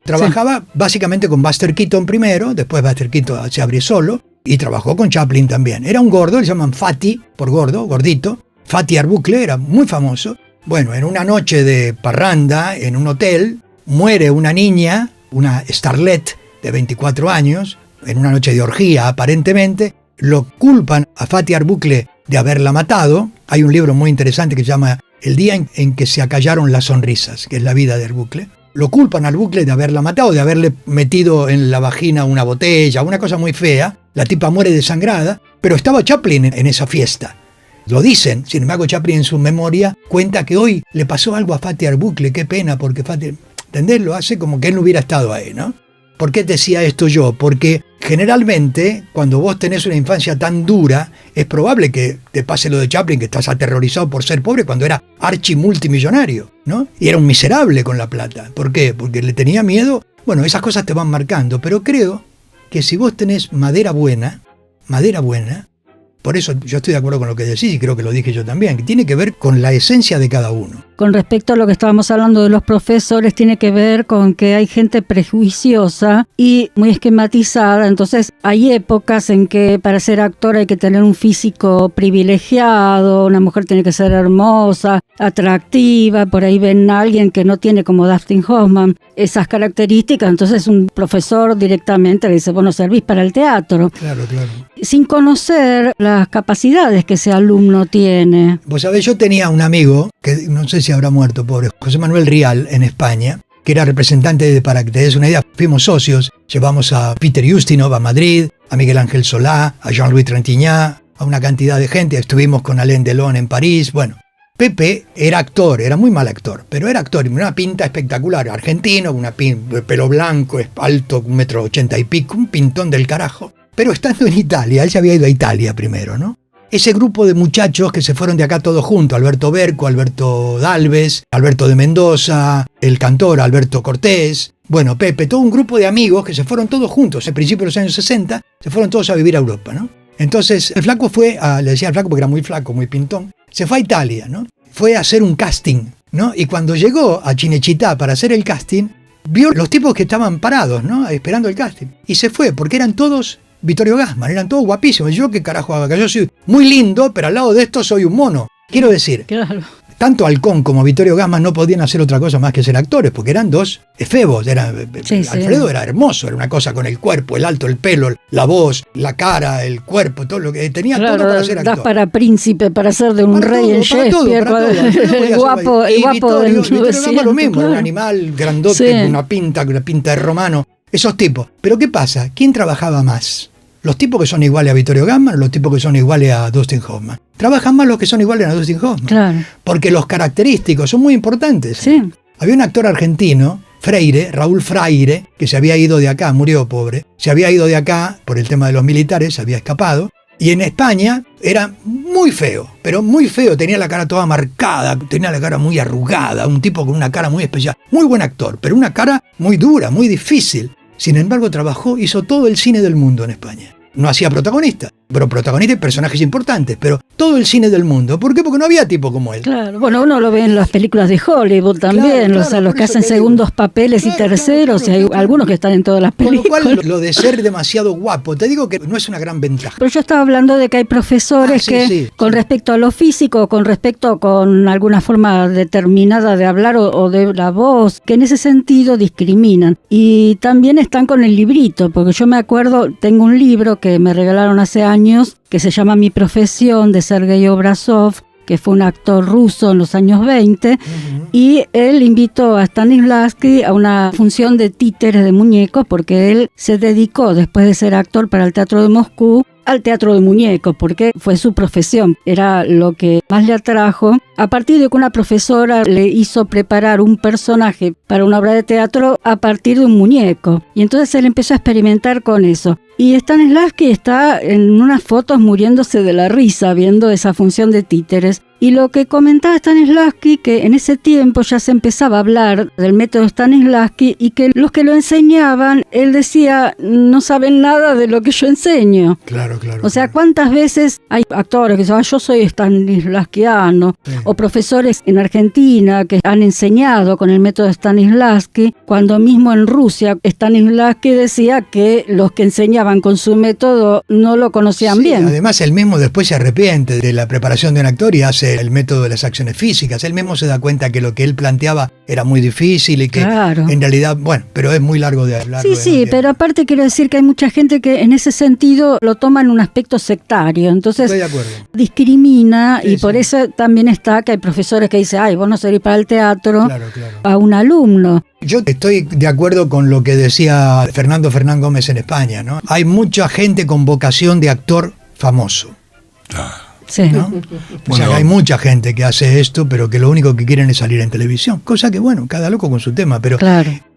Speaker 5: Trabajaba básicamente con Buster Keaton primero, después Buster Keaton se abrió solo, y trabajó con Chaplin también. Era un gordo, le llaman Fatih, por gordo, gordito. Fatih Arbuckle era muy famoso. Bueno, en una noche de parranda, en un hotel, muere una niña, una starlet de 24 años, en una noche de orgía aparentemente. Lo culpan a Fatih Arbuckle de haberla matado. Hay un libro muy interesante que se llama El día en que se acallaron las sonrisas, que es la vida de Arbuckle. Lo culpan a Arbuckle de haberla matado, de haberle metido en la vagina una botella, una cosa muy fea. La tipa muere desangrada, pero estaba Chaplin en esa fiesta. Lo dicen, sin embargo Chaplin en su memoria cuenta que hoy le pasó algo a Fatih Arbuckle, qué pena, porque Fatih, ¿entendés? Lo hace como que él no hubiera estado ahí, ¿no? ¿Por qué decía esto yo? Porque generalmente cuando vos tenés una infancia tan dura, es probable que te pase lo de Chaplin, que estás aterrorizado por ser pobre cuando era archimultimillonario, ¿no? Y era un miserable con la plata. ¿Por qué? Porque le tenía miedo. Bueno, esas cosas te van marcando, pero creo que si vos tenés madera buena, por eso yo estoy de acuerdo con lo que decís y creo que lo dije yo también, que tiene que ver con la esencia de cada uno.
Speaker 1: Con respecto a lo que estábamos hablando de los profesores, tiene que ver con que hay gente prejuiciosa y muy esquematizada. Entonces hay épocas en que para ser actor hay que tener un físico privilegiado, una mujer tiene que ser hermosa, atractiva. Por ahí ven a alguien que no tiene, como Dustin Hoffman, esas características. Entonces un profesor directamente le dice, vos no servís para el teatro.
Speaker 5: Claro.
Speaker 1: Sin conocer las capacidades que ese alumno tiene.
Speaker 5: Vos sabés, yo tenía un amigo, que no sé si habrá muerto, pobre, José Manuel Rial, en España, que era representante para que te des una idea, fuimos socios, llevamos a Peter Ustinov a Madrid, a Miguel Ángel Solá, a Jean-Louis Trintignant, a una cantidad de gente, estuvimos con Alain Delon en París, bueno. Pepe era actor, era muy mal actor, pero era actor, una pinta espectacular, argentino, pelo blanco, alto, 1,80 m y pico, un pintón del carajo. Pero estando en Italia, él se había ido a Italia primero, ¿no? Ese grupo de muchachos que se fueron de acá todos juntos, Alberto Berco, Alberto Dalves, Alberto de Mendoza, el cantor Alberto Cortés, bueno, Pepe, todo un grupo de amigos que se fueron todos juntos, a principios de los años 60, se fueron todos a vivir a Europa, ¿no? Entonces el flaco le decía al flaco porque era muy flaco, muy pintón, se fue a Italia, ¿no? Fue a hacer un casting, ¿no? Y cuando llegó a Cinecittà para hacer el casting, vio los tipos que estaban parados, ¿no? Esperando el casting. Y se fue, porque eran todos Vittorio Gassman, eran todos guapísimos. Yo qué carajo hago acá, yo soy muy lindo, pero al lado de esto soy un mono. Quiero decir,
Speaker 1: claro,
Speaker 5: tanto Halcón como Vittorio Gassman no podían hacer otra cosa más que ser actores, porque eran dos efebos. Alfredo era hermoso, era una cosa con el cuerpo, el alto, el pelo, la voz, la cara, el cuerpo, todo lo que tenía, claro, todo para ser actor.
Speaker 1: Das para príncipe, para ser de un rey en Shakespeare.
Speaker 5: El
Speaker 1: guapo del
Speaker 5: Vittorio Gassman lo mismo, claro. Era un animal grandote, una pinta de romano. Esos tipos. Pero ¿qué pasa? ¿Quién trabajaba más? ¿Los tipos que son iguales a Vittorio Gassman o los tipos que son iguales a Dustin Hoffman? Trabajan más los que son iguales a Dustin Hoffman.
Speaker 1: Claro.
Speaker 5: Porque los característicos son muy importantes.
Speaker 1: Sí.
Speaker 5: Había un actor argentino, Raúl Freire, que se había ido de acá, murió pobre. Se había ido de acá por el tema de los militares, se había escapado. Y en España era muy feo, pero muy feo. Tenía la cara toda marcada, tenía la cara muy arrugada, un tipo con una cara muy especial. Muy buen actor, pero una cara muy dura, muy difícil. Sin embargo, hizo todo el cine del mundo en España. No hacía protagonista, pero protagonista y personajes importantes, pero todo el cine del mundo. ¿Por qué? Porque no había tipo como él.
Speaker 1: Claro, bueno, uno lo ve en las películas de Hollywood también, claro, o sea, los que hacen segundos papeles y terceros, y hay algunos que están en todas las películas.
Speaker 5: Con lo cual, lo de ser demasiado guapo, te digo que no es una gran ventaja.
Speaker 1: Pero yo estaba hablando de que hay profesores con respecto a lo físico, con respecto con alguna forma determinada de hablar o de la voz, que en ese sentido discriminan. Y también están con el librito, porque yo me acuerdo, tengo un libro que me regalaron hace años, que se llama Mi profesión, de Sergei Obrazov, que fue un actor ruso en los años 20, y él invitó a Stanislavski a una función de títeres de muñecos, porque él se dedicó, después de ser actor para el Teatro de Moscú, al teatro de muñecos, porque fue su profesión, era lo que más le atrajo, a partir de que una profesora le hizo preparar un personaje para una obra de teatro a partir de un muñeco. Y entonces él empezó a experimentar con eso. Y Stanislavski está en unas fotos muriéndose de la risa viendo esa función de títeres. Y lo que comentaba Stanislavski, que en ese tiempo ya se empezaba a hablar del método Stanislavski y que los que lo enseñaban, él decía, no saben nada de lo que yo enseño.
Speaker 5: Claro.
Speaker 1: O sea, ¿cuántas veces hay actores que dicen, yo soy stanislavskiano? Sí. O profesores en Argentina que han enseñado con el método Stanislavski, cuando mismo en Rusia Stanislavski decía que los que enseñaban con su método no lo conocían bien.
Speaker 5: Además, él mismo después se arrepiente de la preparación de un actor y hace el método de las acciones físicas. Él mismo se da cuenta que lo que él planteaba era muy difícil y que en realidad, bueno, pero es muy largo de hablar.
Speaker 1: Sí, pero aparte quiero decir que hay mucha gente que en ese sentido lo toma en un aspecto sectario, entonces
Speaker 5: estoy de acuerdo.
Speaker 1: Discrimina y por eso también está que hay profesores que dicen, ay, vos no servís para el teatro a un alumno.
Speaker 5: Yo estoy de acuerdo con lo que decía Fernando Fernán Gómez en España, ¿no? Hay mucha gente con vocación de actor famoso.
Speaker 1: Sí.
Speaker 5: ¿No? O sea, hay mucha gente que hace esto, pero que lo único que quieren es salir en televisión. Cosa que, bueno, cada loco con su tema. Pero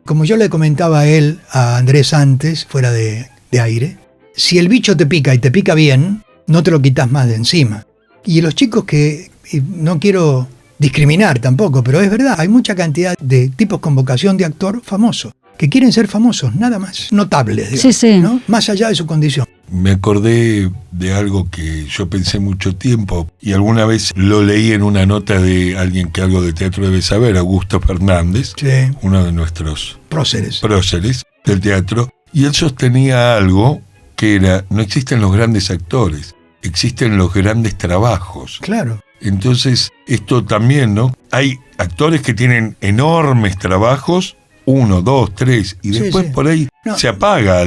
Speaker 5: como yo le comentaba a él, a Andrés antes, fuera de aire, si el bicho te pica y te pica bien, no te lo quitas más de encima. Y los chicos que, no quiero discriminar tampoco, pero es verdad, hay mucha cantidad de tipos con vocación de actor famoso, que quieren ser famosos, nada más, notables, digamos, ¿no? Más allá de su condición.
Speaker 2: Me acordé de algo que yo pensé mucho tiempo y alguna vez lo leí en una nota de alguien que algo de teatro debe saber, Augusto Fernández, uno de nuestros próceres del teatro, y él sostenía algo que era, no existen los grandes actores, existen los grandes trabajos.
Speaker 5: Claro.
Speaker 2: Entonces, esto también, ¿no? Hay actores que tienen enormes trabajos, 1, 2, 3, y después por ahí se apaga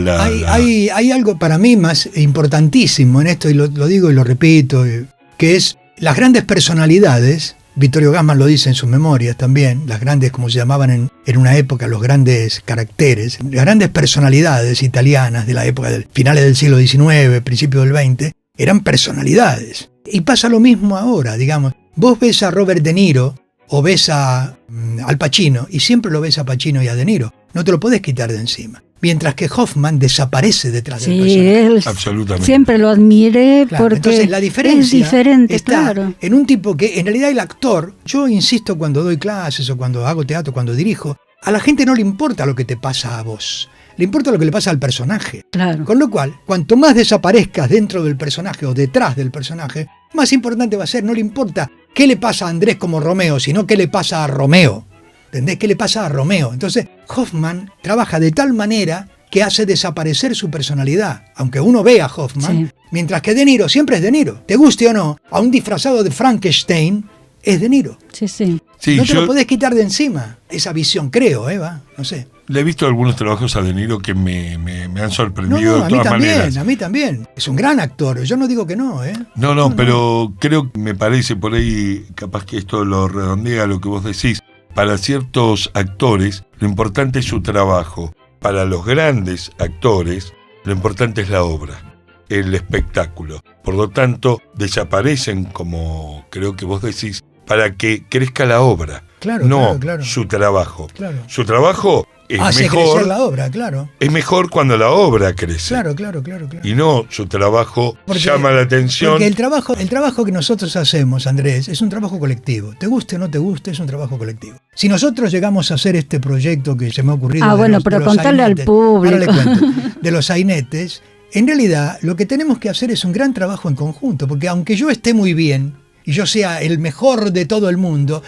Speaker 5: Hay algo para mí más importantísimo en esto, y lo digo y lo repito, que es las grandes personalidades. Vittorio Gassman lo dice en sus memorias también, las grandes, como se llamaban en una época, los grandes caracteres, las grandes personalidades italianas de la época del finales del siglo XIX, principio del XX, eran personalidades. Y pasa lo mismo ahora, digamos. Vos ves a Robert De Niro o ves a Al Pacino, y siempre lo ves a Pacino y a De Niro. No te lo podés quitar de encima. Mientras que Hoffman desaparece detrás del personaje.
Speaker 2: Absolutamente.
Speaker 1: Siempre lo admiré porque
Speaker 5: entonces la diferencia
Speaker 1: es diferente,
Speaker 5: está en un tipo que en realidad el actor, yo insisto cuando doy clases o cuando hago teatro, cuando dirijo, a la gente no le importa lo que te pasa a vos. Le importa lo que le pasa al personaje.
Speaker 1: Claro.
Speaker 5: Con lo cual, cuanto más desaparezcas dentro del personaje o detrás del personaje, más importante va a ser, no le importa qué le pasa a Andrés como Romeo, sino qué le pasa a Romeo. ¿Entendés? ¿Qué le pasa a Romeo? Entonces, Hoffman trabaja de tal manera que hace desaparecer su personalidad. Aunque uno vea a Hoffman, mientras que De Niro siempre es De Niro. Te guste o no, a un disfrazado de Frankenstein es De Niro.
Speaker 1: Sí,
Speaker 5: no te lo podés quitar de encima, esa visión, creo, Eva, no sé.
Speaker 2: Le he visto algunos trabajos a De Niro que me han sorprendido de todas maneras.
Speaker 5: A mí también. Es un gran actor, yo no digo que no,
Speaker 2: No, pero creo que me parece por ahí, capaz que esto lo redondea lo que vos decís. Para ciertos actores, lo importante es su trabajo. Para los grandes actores, lo importante es la obra, el espectáculo. Por lo tanto, desaparecen, como creo que vos decís, para que crezca la obra.
Speaker 5: Claro.
Speaker 2: Su trabajo.
Speaker 5: Claro.
Speaker 2: Su trabajo es
Speaker 5: hace
Speaker 2: mejor.
Speaker 5: Crecer la obra, claro.
Speaker 2: Es mejor cuando la obra crece.
Speaker 5: Claro.
Speaker 2: Y no su trabajo llama la atención.
Speaker 5: Porque el trabajo que nosotros hacemos, Andrés, es un trabajo colectivo. Te guste o no te guste, es un trabajo colectivo. Si nosotros llegamos a hacer este proyecto que se me ha ocurrido...
Speaker 1: pero contarle al público.
Speaker 5: Ahora le cuento, de los sainetes, en realidad lo que tenemos que hacer es un gran trabajo en conjunto, porque aunque yo esté muy bien y yo sea el mejor de todo el mundo,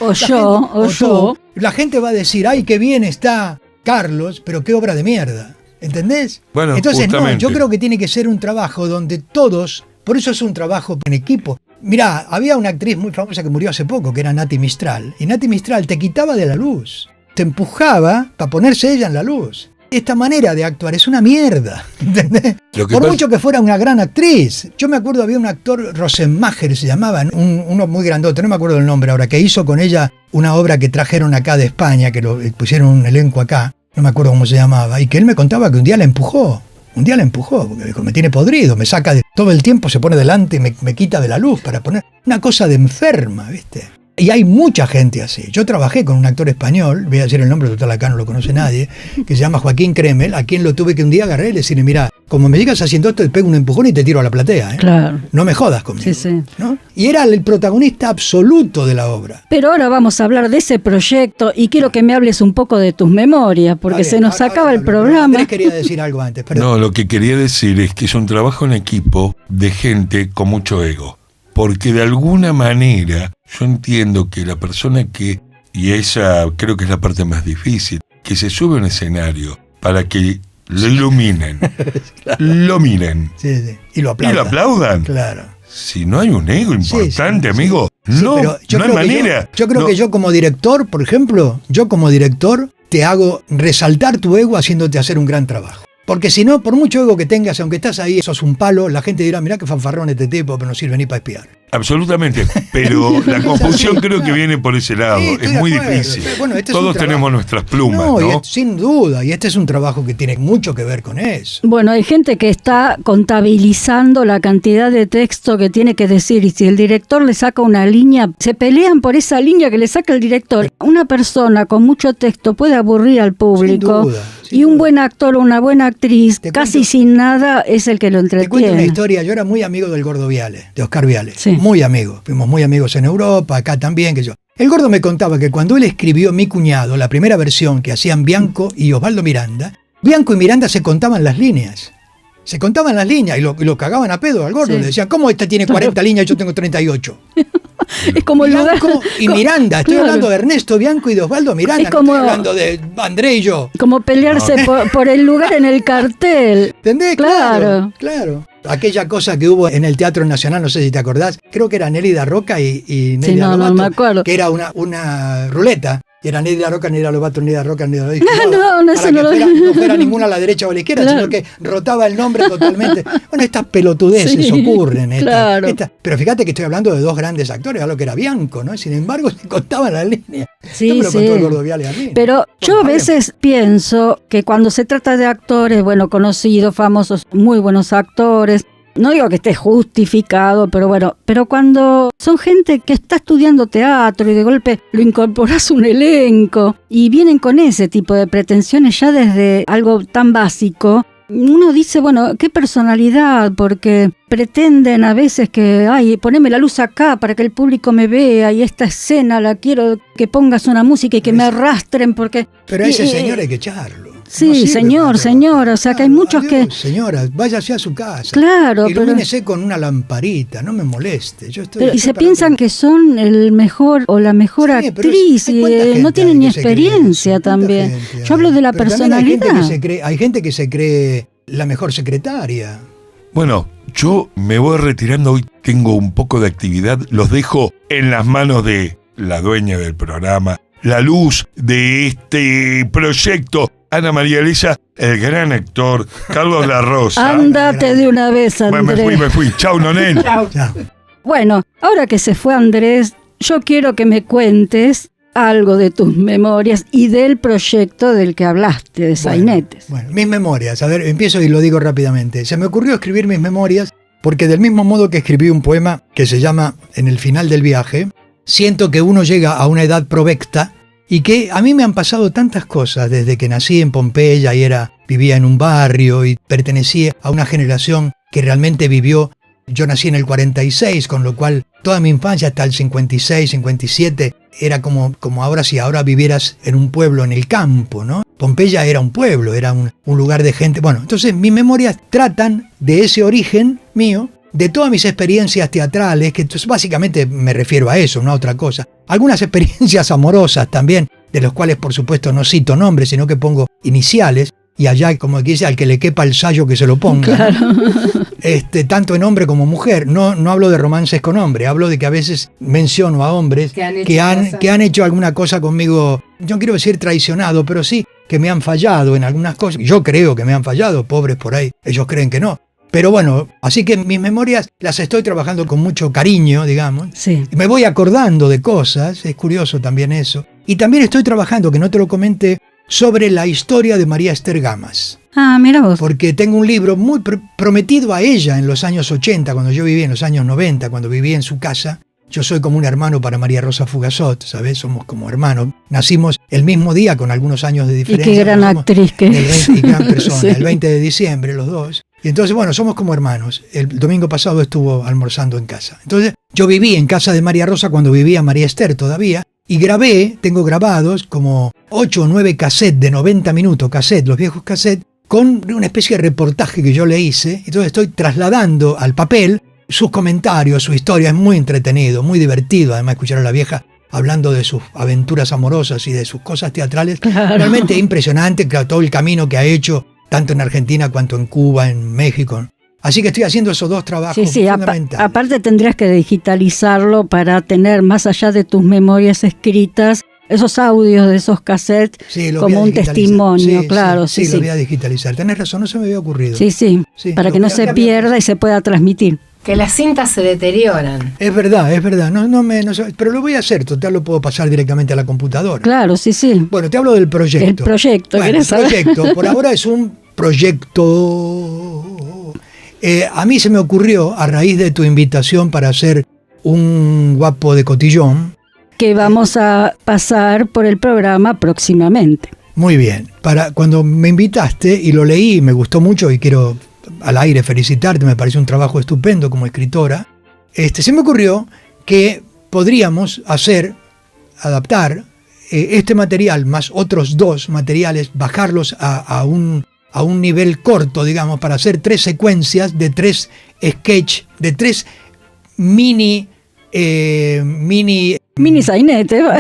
Speaker 5: la gente va a decir, ay, qué bien está Carlos, pero qué obra de mierda, ¿entendés?
Speaker 2: Bueno,
Speaker 5: entonces
Speaker 2: justamente.
Speaker 5: Yo creo que tiene que ser un trabajo donde todos, por eso es un trabajo en equipo. Mirá, había una actriz muy famosa que murió hace poco, que era Nati Mistral, y Nati Mistral te quitaba de la luz, te empujaba para ponerse ella en la luz. Esta manera de actuar es una mierda, ¿entendés? Por mucho que fuera una gran actriz. Yo me acuerdo, había un actor, Rosenmacher se llamaba, uno muy grandote, no me acuerdo el nombre ahora, que hizo con ella una obra que trajeron acá de España, que lo pusieron un elenco acá, no me acuerdo cómo se llamaba, y que él me contaba que un día la empujó. Un día la empujó, porque dijo, me tiene podrido, me saca todo el tiempo, se pone delante y me quita de la luz para poner una cosa de enferma, ¿viste? Y hay mucha gente así. Yo trabajé con un actor español, voy a decir el nombre, total acá no lo conoce nadie, que se llama Joaquín Kremel, a quien lo tuve que un día agarré y decirle, mira, como me llegas haciendo esto, te pego un empujón y te tiro a la platea, ¿eh?
Speaker 1: Claro.
Speaker 5: No me jodas conmigo.
Speaker 1: Sí.
Speaker 5: ¿No? Y era el protagonista absoluto de la obra.
Speaker 1: Pero ahora vamos a hablar de ese proyecto y quiero que me hables un poco de tus memorias, porque
Speaker 5: Vale,
Speaker 1: se nos acaba el
Speaker 5: hablo.
Speaker 1: programa.
Speaker 5: Andrés quería decir algo antes, perdón.
Speaker 2: No, lo que quería decir es que es un trabajo en equipo de gente con mucho ego. Porque de alguna manera yo entiendo que la persona que, y esa creo que es la parte más difícil, que se sube a un escenario para que lo iluminen,
Speaker 5: Claro.
Speaker 2: lo miren
Speaker 5: Sí. Y lo
Speaker 2: y
Speaker 5: aplaudan.
Speaker 2: lo aplaudan.
Speaker 5: Claro.
Speaker 2: Si no hay un ego importante, amigo,
Speaker 5: Sí,
Speaker 2: no,
Speaker 5: pero yo
Speaker 2: no hay
Speaker 5: creo que
Speaker 2: manera.
Speaker 5: yo creo
Speaker 2: No.
Speaker 5: que yo como director, por ejemplo, te hago resaltar tu ego haciéndote hacer un gran trabajo. Porque si no, por mucho ego que tengas, aunque estás ahí, sos un palo, la gente dirá, mirá qué fanfarrón este tipo, pero no sirve ni para espiar.
Speaker 2: Absolutamente, pero la confusión creo que viene por ese lado,
Speaker 5: Sí, estoy
Speaker 2: es
Speaker 5: de
Speaker 2: muy
Speaker 5: acuerdo.
Speaker 2: difícil.
Speaker 5: Bueno, este es un
Speaker 2: Todos
Speaker 5: trabajo.
Speaker 2: tenemos nuestras plumas, ¿no?
Speaker 5: Sin duda, y este es un trabajo que tiene mucho que ver con eso.
Speaker 1: Bueno, hay gente que está contabilizando la cantidad de texto que tiene que decir y si el director le saca una línea, se pelean por esa línea que le saca el director. Una persona con mucho texto puede aburrir al público
Speaker 5: Sin duda.
Speaker 1: y un buen actor o una buena actriz,
Speaker 5: Te
Speaker 1: casi
Speaker 5: cuento-
Speaker 1: sin nada, es el que lo
Speaker 5: Te cuento una
Speaker 1: entretiene.
Speaker 5: historia, yo era muy amigo del Gordo Viale, de Oscar Viale,
Speaker 1: Sí.
Speaker 5: muy amigo, fuimos muy amigos en Europa, acá también, que yo. El Gordo me contaba que cuando él escribió Mi Cuñado, la primera versión que hacían Bianco y Osvaldo Miranda, Bianco y Miranda se contaban las líneas. Se contaban las líneas y lo cagaban a pedo al Gordo.
Speaker 1: Sí.
Speaker 5: Le decían, ¿cómo este tiene 40 líneas y yo tengo 38?
Speaker 1: Es como el lugar.
Speaker 5: Bianco y Miranda, estoy
Speaker 1: Claro.
Speaker 5: hablando de Ernesto Bianco y de Osvaldo Miranda,
Speaker 1: Es como-
Speaker 5: no estoy hablando de André y yo.
Speaker 1: Como pelearse por el lugar en el cartel.
Speaker 5: ¿Entendés?
Speaker 1: Claro.
Speaker 5: Claro. Aquella cosa que hubo en el Teatro Nacional, no sé si te acordás, creo que era Nélida Roca y Nélida
Speaker 1: Sí, no
Speaker 5: Lobato,
Speaker 1: me acuerdo.
Speaker 5: que era una ruleta. Y era Nélida Roca, Nélida Lobato, Nélida Roca, Nélida Lobato.
Speaker 1: No, eso
Speaker 5: para
Speaker 1: no
Speaker 5: que
Speaker 1: lo-
Speaker 5: no fuera ninguna a la derecha o a la izquierda,
Speaker 1: Claro.
Speaker 5: sino que rotaba el nombre totalmente. Bueno, estas pelotudeces
Speaker 1: Sí,
Speaker 5: ocurren.
Speaker 1: claro.
Speaker 5: Pero fíjate que estoy hablando de dos grandes actores, algo que era Bianco, ¿no? Sin embargo, se contaban las líneas.
Speaker 1: Sí,
Speaker 5: Esto me lo contó
Speaker 1: sí.
Speaker 5: el Gordo Viale a mí.
Speaker 1: Pero yo a
Speaker 5: Bueno,
Speaker 1: veces pienso que cuando se trata de actores, bueno, conocidos, famosos, muy buenos actores, no digo que esté justificado, pero bueno, pero cuando son gente que está estudiando teatro y de golpe lo incorporas a un elenco y vienen con ese tipo de pretensiones ya desde algo tan básico, uno dice, bueno, qué personalidad, porque pretenden a veces que, ay, poneme la luz acá para que el público me vea y esta escena la quiero que pongas una música y que me arrastren porque...
Speaker 5: Pero a ese
Speaker 1: y-
Speaker 5: señor hay que echarlo.
Speaker 1: Sí,
Speaker 5: No sirve
Speaker 1: señor,
Speaker 5: para
Speaker 1: señor, o sea que hay muchos que...
Speaker 5: Señora, váyase a su casa.
Speaker 1: Claro, pero...
Speaker 5: Ilumínese con una lamparita, no me moleste. Yo estoy
Speaker 1: Pero, y
Speaker 5: estoy
Speaker 1: se
Speaker 5: para
Speaker 1: piensan
Speaker 5: todo.
Speaker 1: que son el mejor o la mejor
Speaker 5: Sí, pero
Speaker 1: actriz
Speaker 5: hay
Speaker 1: y
Speaker 5: cuánta gente
Speaker 1: no
Speaker 5: hay
Speaker 1: tienen ni
Speaker 5: que se cree
Speaker 1: experiencia
Speaker 5: eso, cuánta
Speaker 1: también.
Speaker 5: gente
Speaker 1: Yo hablo de la
Speaker 5: Pero también
Speaker 1: personalidad.
Speaker 5: hay gente que se cree la mejor secretaria.
Speaker 2: Bueno, yo me voy retirando, hoy tengo un poco de actividad, los dejo en las manos de la dueña del programa, la luz de este proyecto, Ana María Elisa, el gran actor, Carlos La Rosa.
Speaker 1: Ándate de una vez,
Speaker 2: Bueno,
Speaker 1: Andrés.
Speaker 2: me fui, chau, Nonel.
Speaker 5: Chao.
Speaker 1: Bueno, ahora que se fue Andrés, yo quiero que me cuentes algo de tus memorias y del proyecto del que hablaste, de Sainetes.
Speaker 5: Bueno, mis memorias. A ver, empiezo y lo digo rápidamente. Se me ocurrió escribir mis memorias porque del mismo modo que escribí un poema que se llama En el final del viaje, siento que uno llega a una edad provecta y que a mí me han pasado tantas cosas desde que nací en Pompeya y vivía en un barrio y pertenecía a una generación que realmente vivió. Yo nací en el 46, con lo cual toda mi infancia hasta el 56, 57 era como ahora si ahora vivieras en un pueblo en el campo, ¿no? Pompeya era un pueblo, era un lugar de gente. Bueno, entonces mis memorias tratan de ese origen mío, de todas mis experiencias teatrales, que entonces básicamente me refiero a eso, no a otra cosa. Algunas experiencias amorosas también, de los cuales por supuesto no cito nombres, sino que pongo iniciales, y allá, como que dice, al que le quepa el sayo que se lo ponga.
Speaker 1: Claro.
Speaker 5: Tanto en hombre como mujer. No hablo de romances con hombre, hablo de que a veces menciono a hombres que han hecho alguna cosa conmigo, no quiero decir traicionado, pero sí que me han fallado en algunas cosas. Yo creo que me han fallado, pobres por ahí, ellos creen que no. Pero bueno, así que mis memorias las estoy trabajando con mucho cariño, digamos.
Speaker 1: Sí.
Speaker 5: Me voy acordando de cosas, es curioso también eso. Y también estoy trabajando, que no te lo comenté, sobre la historia de María Esther Gamas.
Speaker 1: Ah, mira vos.
Speaker 5: Porque tengo un libro muy prometido a ella en los años 80, cuando yo vivía en los años 90, cuando vivía en su casa. Yo soy como un hermano para María Rosa Fugazot, ¿sabes? Somos como hermanos. Nacimos el mismo día con algunos años de diferencia.
Speaker 1: Y qué gran actriz que es.
Speaker 5: Y gran persona,
Speaker 1: Sí.
Speaker 5: el 20 de diciembre, los dos. Y entonces, bueno, somos como hermanos. El domingo pasado estuvo almorzando en casa. Entonces, yo viví en casa de María Rosa cuando vivía María Esther todavía. Y tengo grabados como 8 o 9 cassettes de 90 minutos, los viejos cassettes, con una especie de reportaje que yo le hice. Entonces estoy trasladando al papel sus comentarios, su historia. Es muy entretenido, muy divertido. Además, escuchar a la vieja hablando de sus aventuras amorosas y de sus cosas teatrales.
Speaker 1: Claro.
Speaker 5: Realmente impresionante, claro, todo el camino que ha hecho, tanto en Argentina cuanto en Cuba, en México. Así que estoy haciendo esos dos trabajos
Speaker 1: Sí,
Speaker 5: fundamentales.
Speaker 1: aparte tendrías que digitalizarlo para tener, más allá de tus memorias escritas, esos audios de esos cassettes
Speaker 5: Sí, los voy
Speaker 1: como
Speaker 5: a
Speaker 1: un
Speaker 5: digitalizar.
Speaker 1: testimonio,
Speaker 5: Sí,
Speaker 1: claro.
Speaker 5: Sí,
Speaker 1: Sí,
Speaker 5: lo voy a digitalizar. Tenés razón, no se me había ocurrido.
Speaker 1: sí,
Speaker 5: Sí,
Speaker 1: para
Speaker 5: lo
Speaker 1: que no
Speaker 5: voy a-
Speaker 1: se pierda y se pueda transmitir.
Speaker 4: Que las cintas se deterioran.
Speaker 5: Es verdad. No sé, pero lo voy a hacer, total lo puedo pasar directamente a la computadora.
Speaker 1: Claro, sí.
Speaker 5: Bueno, te hablo del proyecto.
Speaker 1: El proyecto,
Speaker 5: Bueno, el
Speaker 1: ¿querés saber?
Speaker 5: proyecto, por ahora es un proyecto. A mí se me ocurrió, a raíz de tu invitación para hacer un guapo de cotillón.
Speaker 1: Que vamos a pasar por el programa próximamente.
Speaker 5: Muy bien. Cuando me invitaste y lo leí y me gustó mucho y quiero al aire felicitarte, me parece un trabajo estupendo como escritora, se me ocurrió que podríamos adaptar este material más otros 2 materiales, bajarlos a un nivel corto, digamos, para hacer 3 secuencias de 3 sketch, de 3 mini
Speaker 1: Sainete.
Speaker 5: sainetes, no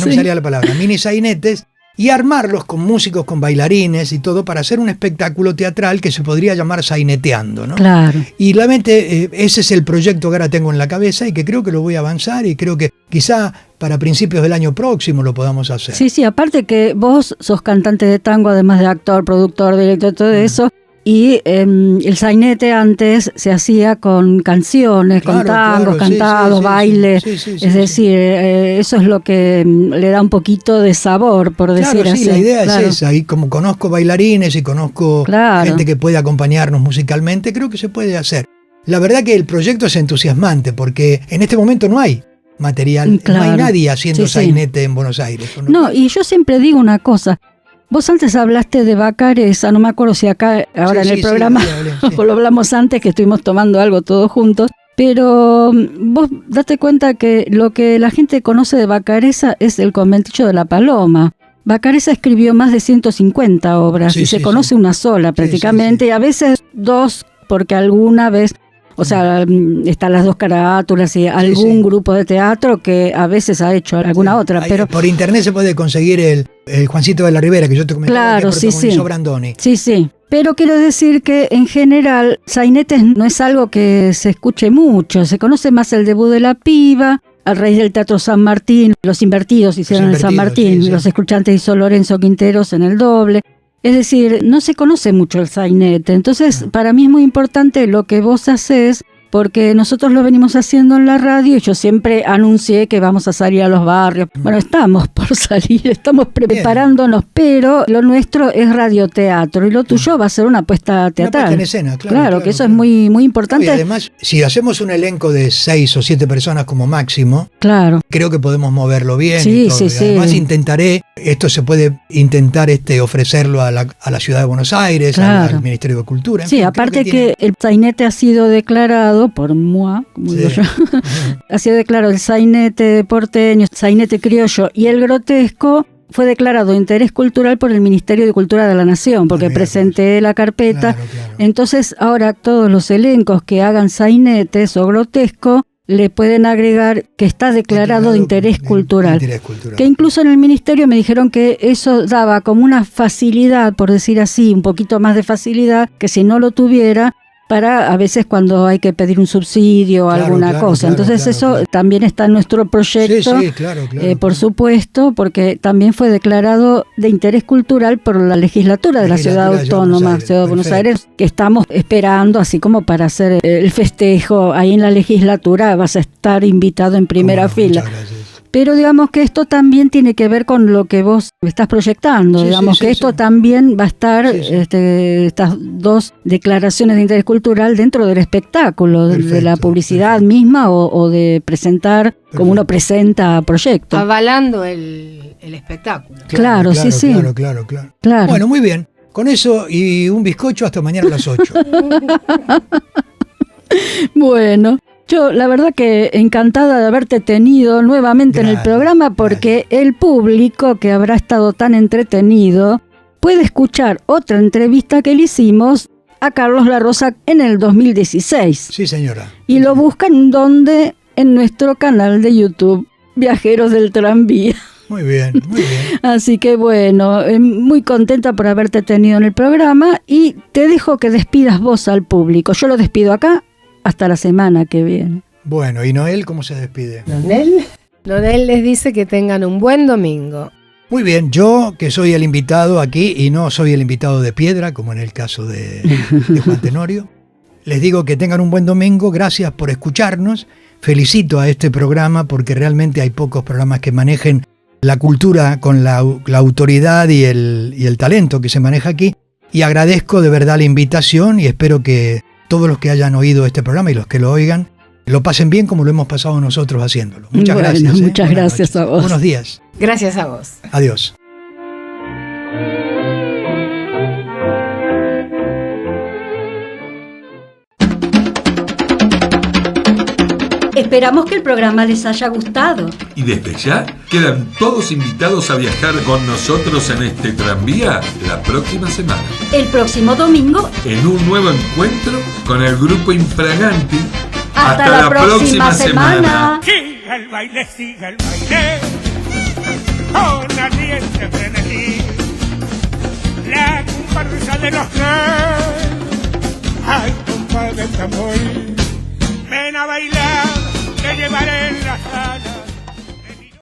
Speaker 5: me
Speaker 1: Sí.
Speaker 5: salía la palabra, mini sainetes, y armarlos con músicos, con bailarines y todo para hacer un espectáculo teatral que se podría llamar Saineteando, ¿no?
Speaker 1: Claro.
Speaker 5: Y realmente ese es el proyecto que ahora tengo en la cabeza y que creo que lo voy a avanzar y creo que quizá para principios del año próximo lo podamos hacer.
Speaker 1: Sí, aparte que vos sos cantante de tango, además de actor, productor, director, todo eso. Y el sainete antes se hacía con canciones, con
Speaker 5: Claro,
Speaker 1: tangos,
Speaker 5: claro, sí,
Speaker 1: cantados,
Speaker 5: sí,
Speaker 1: bailes.
Speaker 5: sí, sí,
Speaker 1: Es decir, eso es lo que le da un poquito de sabor, por decir
Speaker 5: Claro, sí,
Speaker 1: así.
Speaker 5: la idea
Speaker 1: Claro.
Speaker 5: es esa. Y como conozco bailarines y conozco
Speaker 1: Claro.
Speaker 5: gente que puede acompañarnos musicalmente, creo que se puede hacer. La verdad que el proyecto es entusiasmante porque en este momento no hay material,
Speaker 1: Claro.
Speaker 5: no hay nadie haciendo
Speaker 1: Sí, sí.
Speaker 5: sainete en Buenos Aires.
Speaker 1: No, y yo siempre digo una cosa. Vos antes hablaste de Bacareza, no me acuerdo si acá, ahora
Speaker 5: Sí,
Speaker 1: en el
Speaker 5: sí,
Speaker 1: programa,
Speaker 5: sí, hablé, sí.
Speaker 1: o lo hablamos antes, que estuvimos tomando algo todos juntos, pero vos date cuenta que lo que la gente conoce de Bacareza es el conventillo de la Paloma. Bacareza escribió más de 150 obras
Speaker 5: Sí,
Speaker 1: y se
Speaker 5: sí,
Speaker 1: conoce
Speaker 5: sí.
Speaker 1: una sola prácticamente, y a veces 2, porque alguna vez... O sea, están las 2 carátulas y algún
Speaker 5: sí.
Speaker 1: grupo de teatro que a veces ha hecho alguna otra,
Speaker 5: Ahí,
Speaker 1: pero...
Speaker 5: por internet se puede conseguir el Juancito de la Ribera, que yo te comentaba,
Speaker 1: Claro,
Speaker 5: que
Speaker 1: sí,
Speaker 5: protagonizó
Speaker 1: sí.
Speaker 5: Brandoni.
Speaker 1: Sí. Pero quiero decir que en general sainetes no es algo que se escuche mucho. Se conoce más el debut de la piba, a raíz del Teatro San Martín. Los Invertidos hicieron el San
Speaker 5: Invertidos,
Speaker 1: Martín,
Speaker 5: sí.
Speaker 1: Los Escuchantes hizo Lorenzo Quinteros en el doble. Es decir, no se conoce mucho el sainete. Entonces, para mí es muy importante lo que vos hacés, porque nosotros lo venimos haciendo en la radio y yo siempre anuncié que vamos a salir a los barrios. Bueno, estamos por salir, estamos preparándonos, pero lo nuestro es radioteatro y lo tuyo va a ser una puesta teatral.
Speaker 5: Una puesta en escena, claro,
Speaker 1: que eso
Speaker 5: claro.
Speaker 1: es muy, muy
Speaker 5: No,
Speaker 1: importante.
Speaker 5: y además, si hacemos un elenco de 6 o 7 personas como máximo,
Speaker 1: Claro.
Speaker 5: creo que podemos moverlo bien.
Speaker 1: Sí,
Speaker 5: y todo.
Speaker 1: sí,
Speaker 5: Y
Speaker 1: sí.
Speaker 5: además esto se puede intentar ofrecerlo a la ciudad de Buenos Aires,
Speaker 1: Claro.
Speaker 5: al Ministerio de Cultura. en
Speaker 1: Sí,
Speaker 5: fin, creo
Speaker 1: aparte que,
Speaker 5: tiene-
Speaker 1: el sainete ha sido declarado por moi, como digo
Speaker 5: Sí.
Speaker 1: yo, ha sido declarado el sainete porteño, sainete criollo y el grotesco fue declarado de interés cultural por el Ministerio de Cultura de la Nación, porque
Speaker 5: Ah, mira,
Speaker 1: presenté la carpeta.
Speaker 5: Claro.
Speaker 1: Entonces ahora todos los elencos que hagan sainetes o grotesco le pueden agregar que está declarado de interés cultural.
Speaker 5: interés cultural.
Speaker 1: Que incluso en el ministerio me dijeron que eso daba como una facilidad, por decir así, un poquito más de facilidad, que si no lo tuviera, para a veces cuando hay que pedir un subsidio o
Speaker 5: Claro,
Speaker 1: alguna
Speaker 5: claro,
Speaker 1: cosa.
Speaker 5: claro,
Speaker 1: Entonces
Speaker 5: claro,
Speaker 1: eso
Speaker 5: claro.
Speaker 1: también está en nuestro proyecto.
Speaker 5: Sí, claro.
Speaker 1: Por supuesto, porque también fue declarado de interés cultural por la legislatura de la Ciudad
Speaker 5: Legislatura de Buenos
Speaker 1: Autónoma,
Speaker 5: Aires,
Speaker 1: Ciudad de Buenos
Speaker 5: perfecto.
Speaker 1: Aires, que estamos esperando, así como para hacer el festejo ahí en la legislatura, vas a estar invitado en primera
Speaker 5: Cómo no,
Speaker 1: fila.
Speaker 5: muchas gracias.
Speaker 1: Pero digamos que esto también tiene que ver con lo que vos estás proyectando,
Speaker 5: Sí,
Speaker 1: digamos
Speaker 5: sí,
Speaker 1: que
Speaker 5: sí,
Speaker 1: esto
Speaker 5: sí.
Speaker 1: también va a estar,
Speaker 5: Sí, sí.
Speaker 1: estas dos declaraciones de interés cultural dentro del espectáculo, de la
Speaker 5: Perfecto,
Speaker 1: publicidad
Speaker 5: perfecto.
Speaker 1: misma o de presentar como uno presenta proyectos.
Speaker 4: Avalando el espectáculo.
Speaker 1: Claro, sí, sí.
Speaker 5: Claro.
Speaker 1: Claro.
Speaker 5: Bueno, muy bien. Con eso y un bizcocho hasta mañana a las 8.
Speaker 1: Bueno, yo la verdad que encantada de haberte tenido nuevamente en el
Speaker 5: Gracias,
Speaker 1: programa porque el público que habrá estado tan entretenido puede escuchar otra entrevista que le hicimos a Carlos La Rosa en el 2016
Speaker 5: Sí, señora.
Speaker 1: y lo buscan donde en nuestro canal de YouTube Viajeros del Tranvía.
Speaker 5: Muy bien, muy bien.
Speaker 1: Así que bueno, muy contenta por haberte tenido en el programa y te dejo que despidas vos al público. Yo lo despido acá hasta la semana que viene.
Speaker 5: Bueno, ¿y Noel cómo se despide?
Speaker 4: Donel les dice que tengan un buen domingo.
Speaker 5: Muy bien, yo que soy el invitado aquí y no soy el invitado de piedra, como en el caso de Juan Tenorio, les digo que tengan un buen domingo, gracias por escucharnos, felicito a este programa porque realmente hay pocos programas que manejen la cultura con la autoridad y el talento que se maneja aquí, y agradezco de verdad la invitación y espero que todos los que hayan oído este programa y los que lo oigan lo pasen bien como lo hemos pasado nosotros haciéndolo. Muchas
Speaker 1: Bueno,
Speaker 5: gracias.
Speaker 1: muchas
Speaker 5: Buenas
Speaker 1: gracias
Speaker 5: noches.
Speaker 1: a vos.
Speaker 5: Buenos días.
Speaker 4: Gracias a vos.
Speaker 5: Adiós.
Speaker 1: Esperamos que el programa les haya gustado.
Speaker 2: Y desde ya quedan todos invitados a viajar con nosotros en este tranvía la próxima semana,
Speaker 1: El próximo domingo,
Speaker 2: en un nuevo encuentro con el grupo Infraganti.
Speaker 1: hasta la próxima semana.
Speaker 6: Siga el baile, con ardiente frenesí, la comparsa de los tres, ay compadre tambor, ven a bailar, te llevaré en las alas.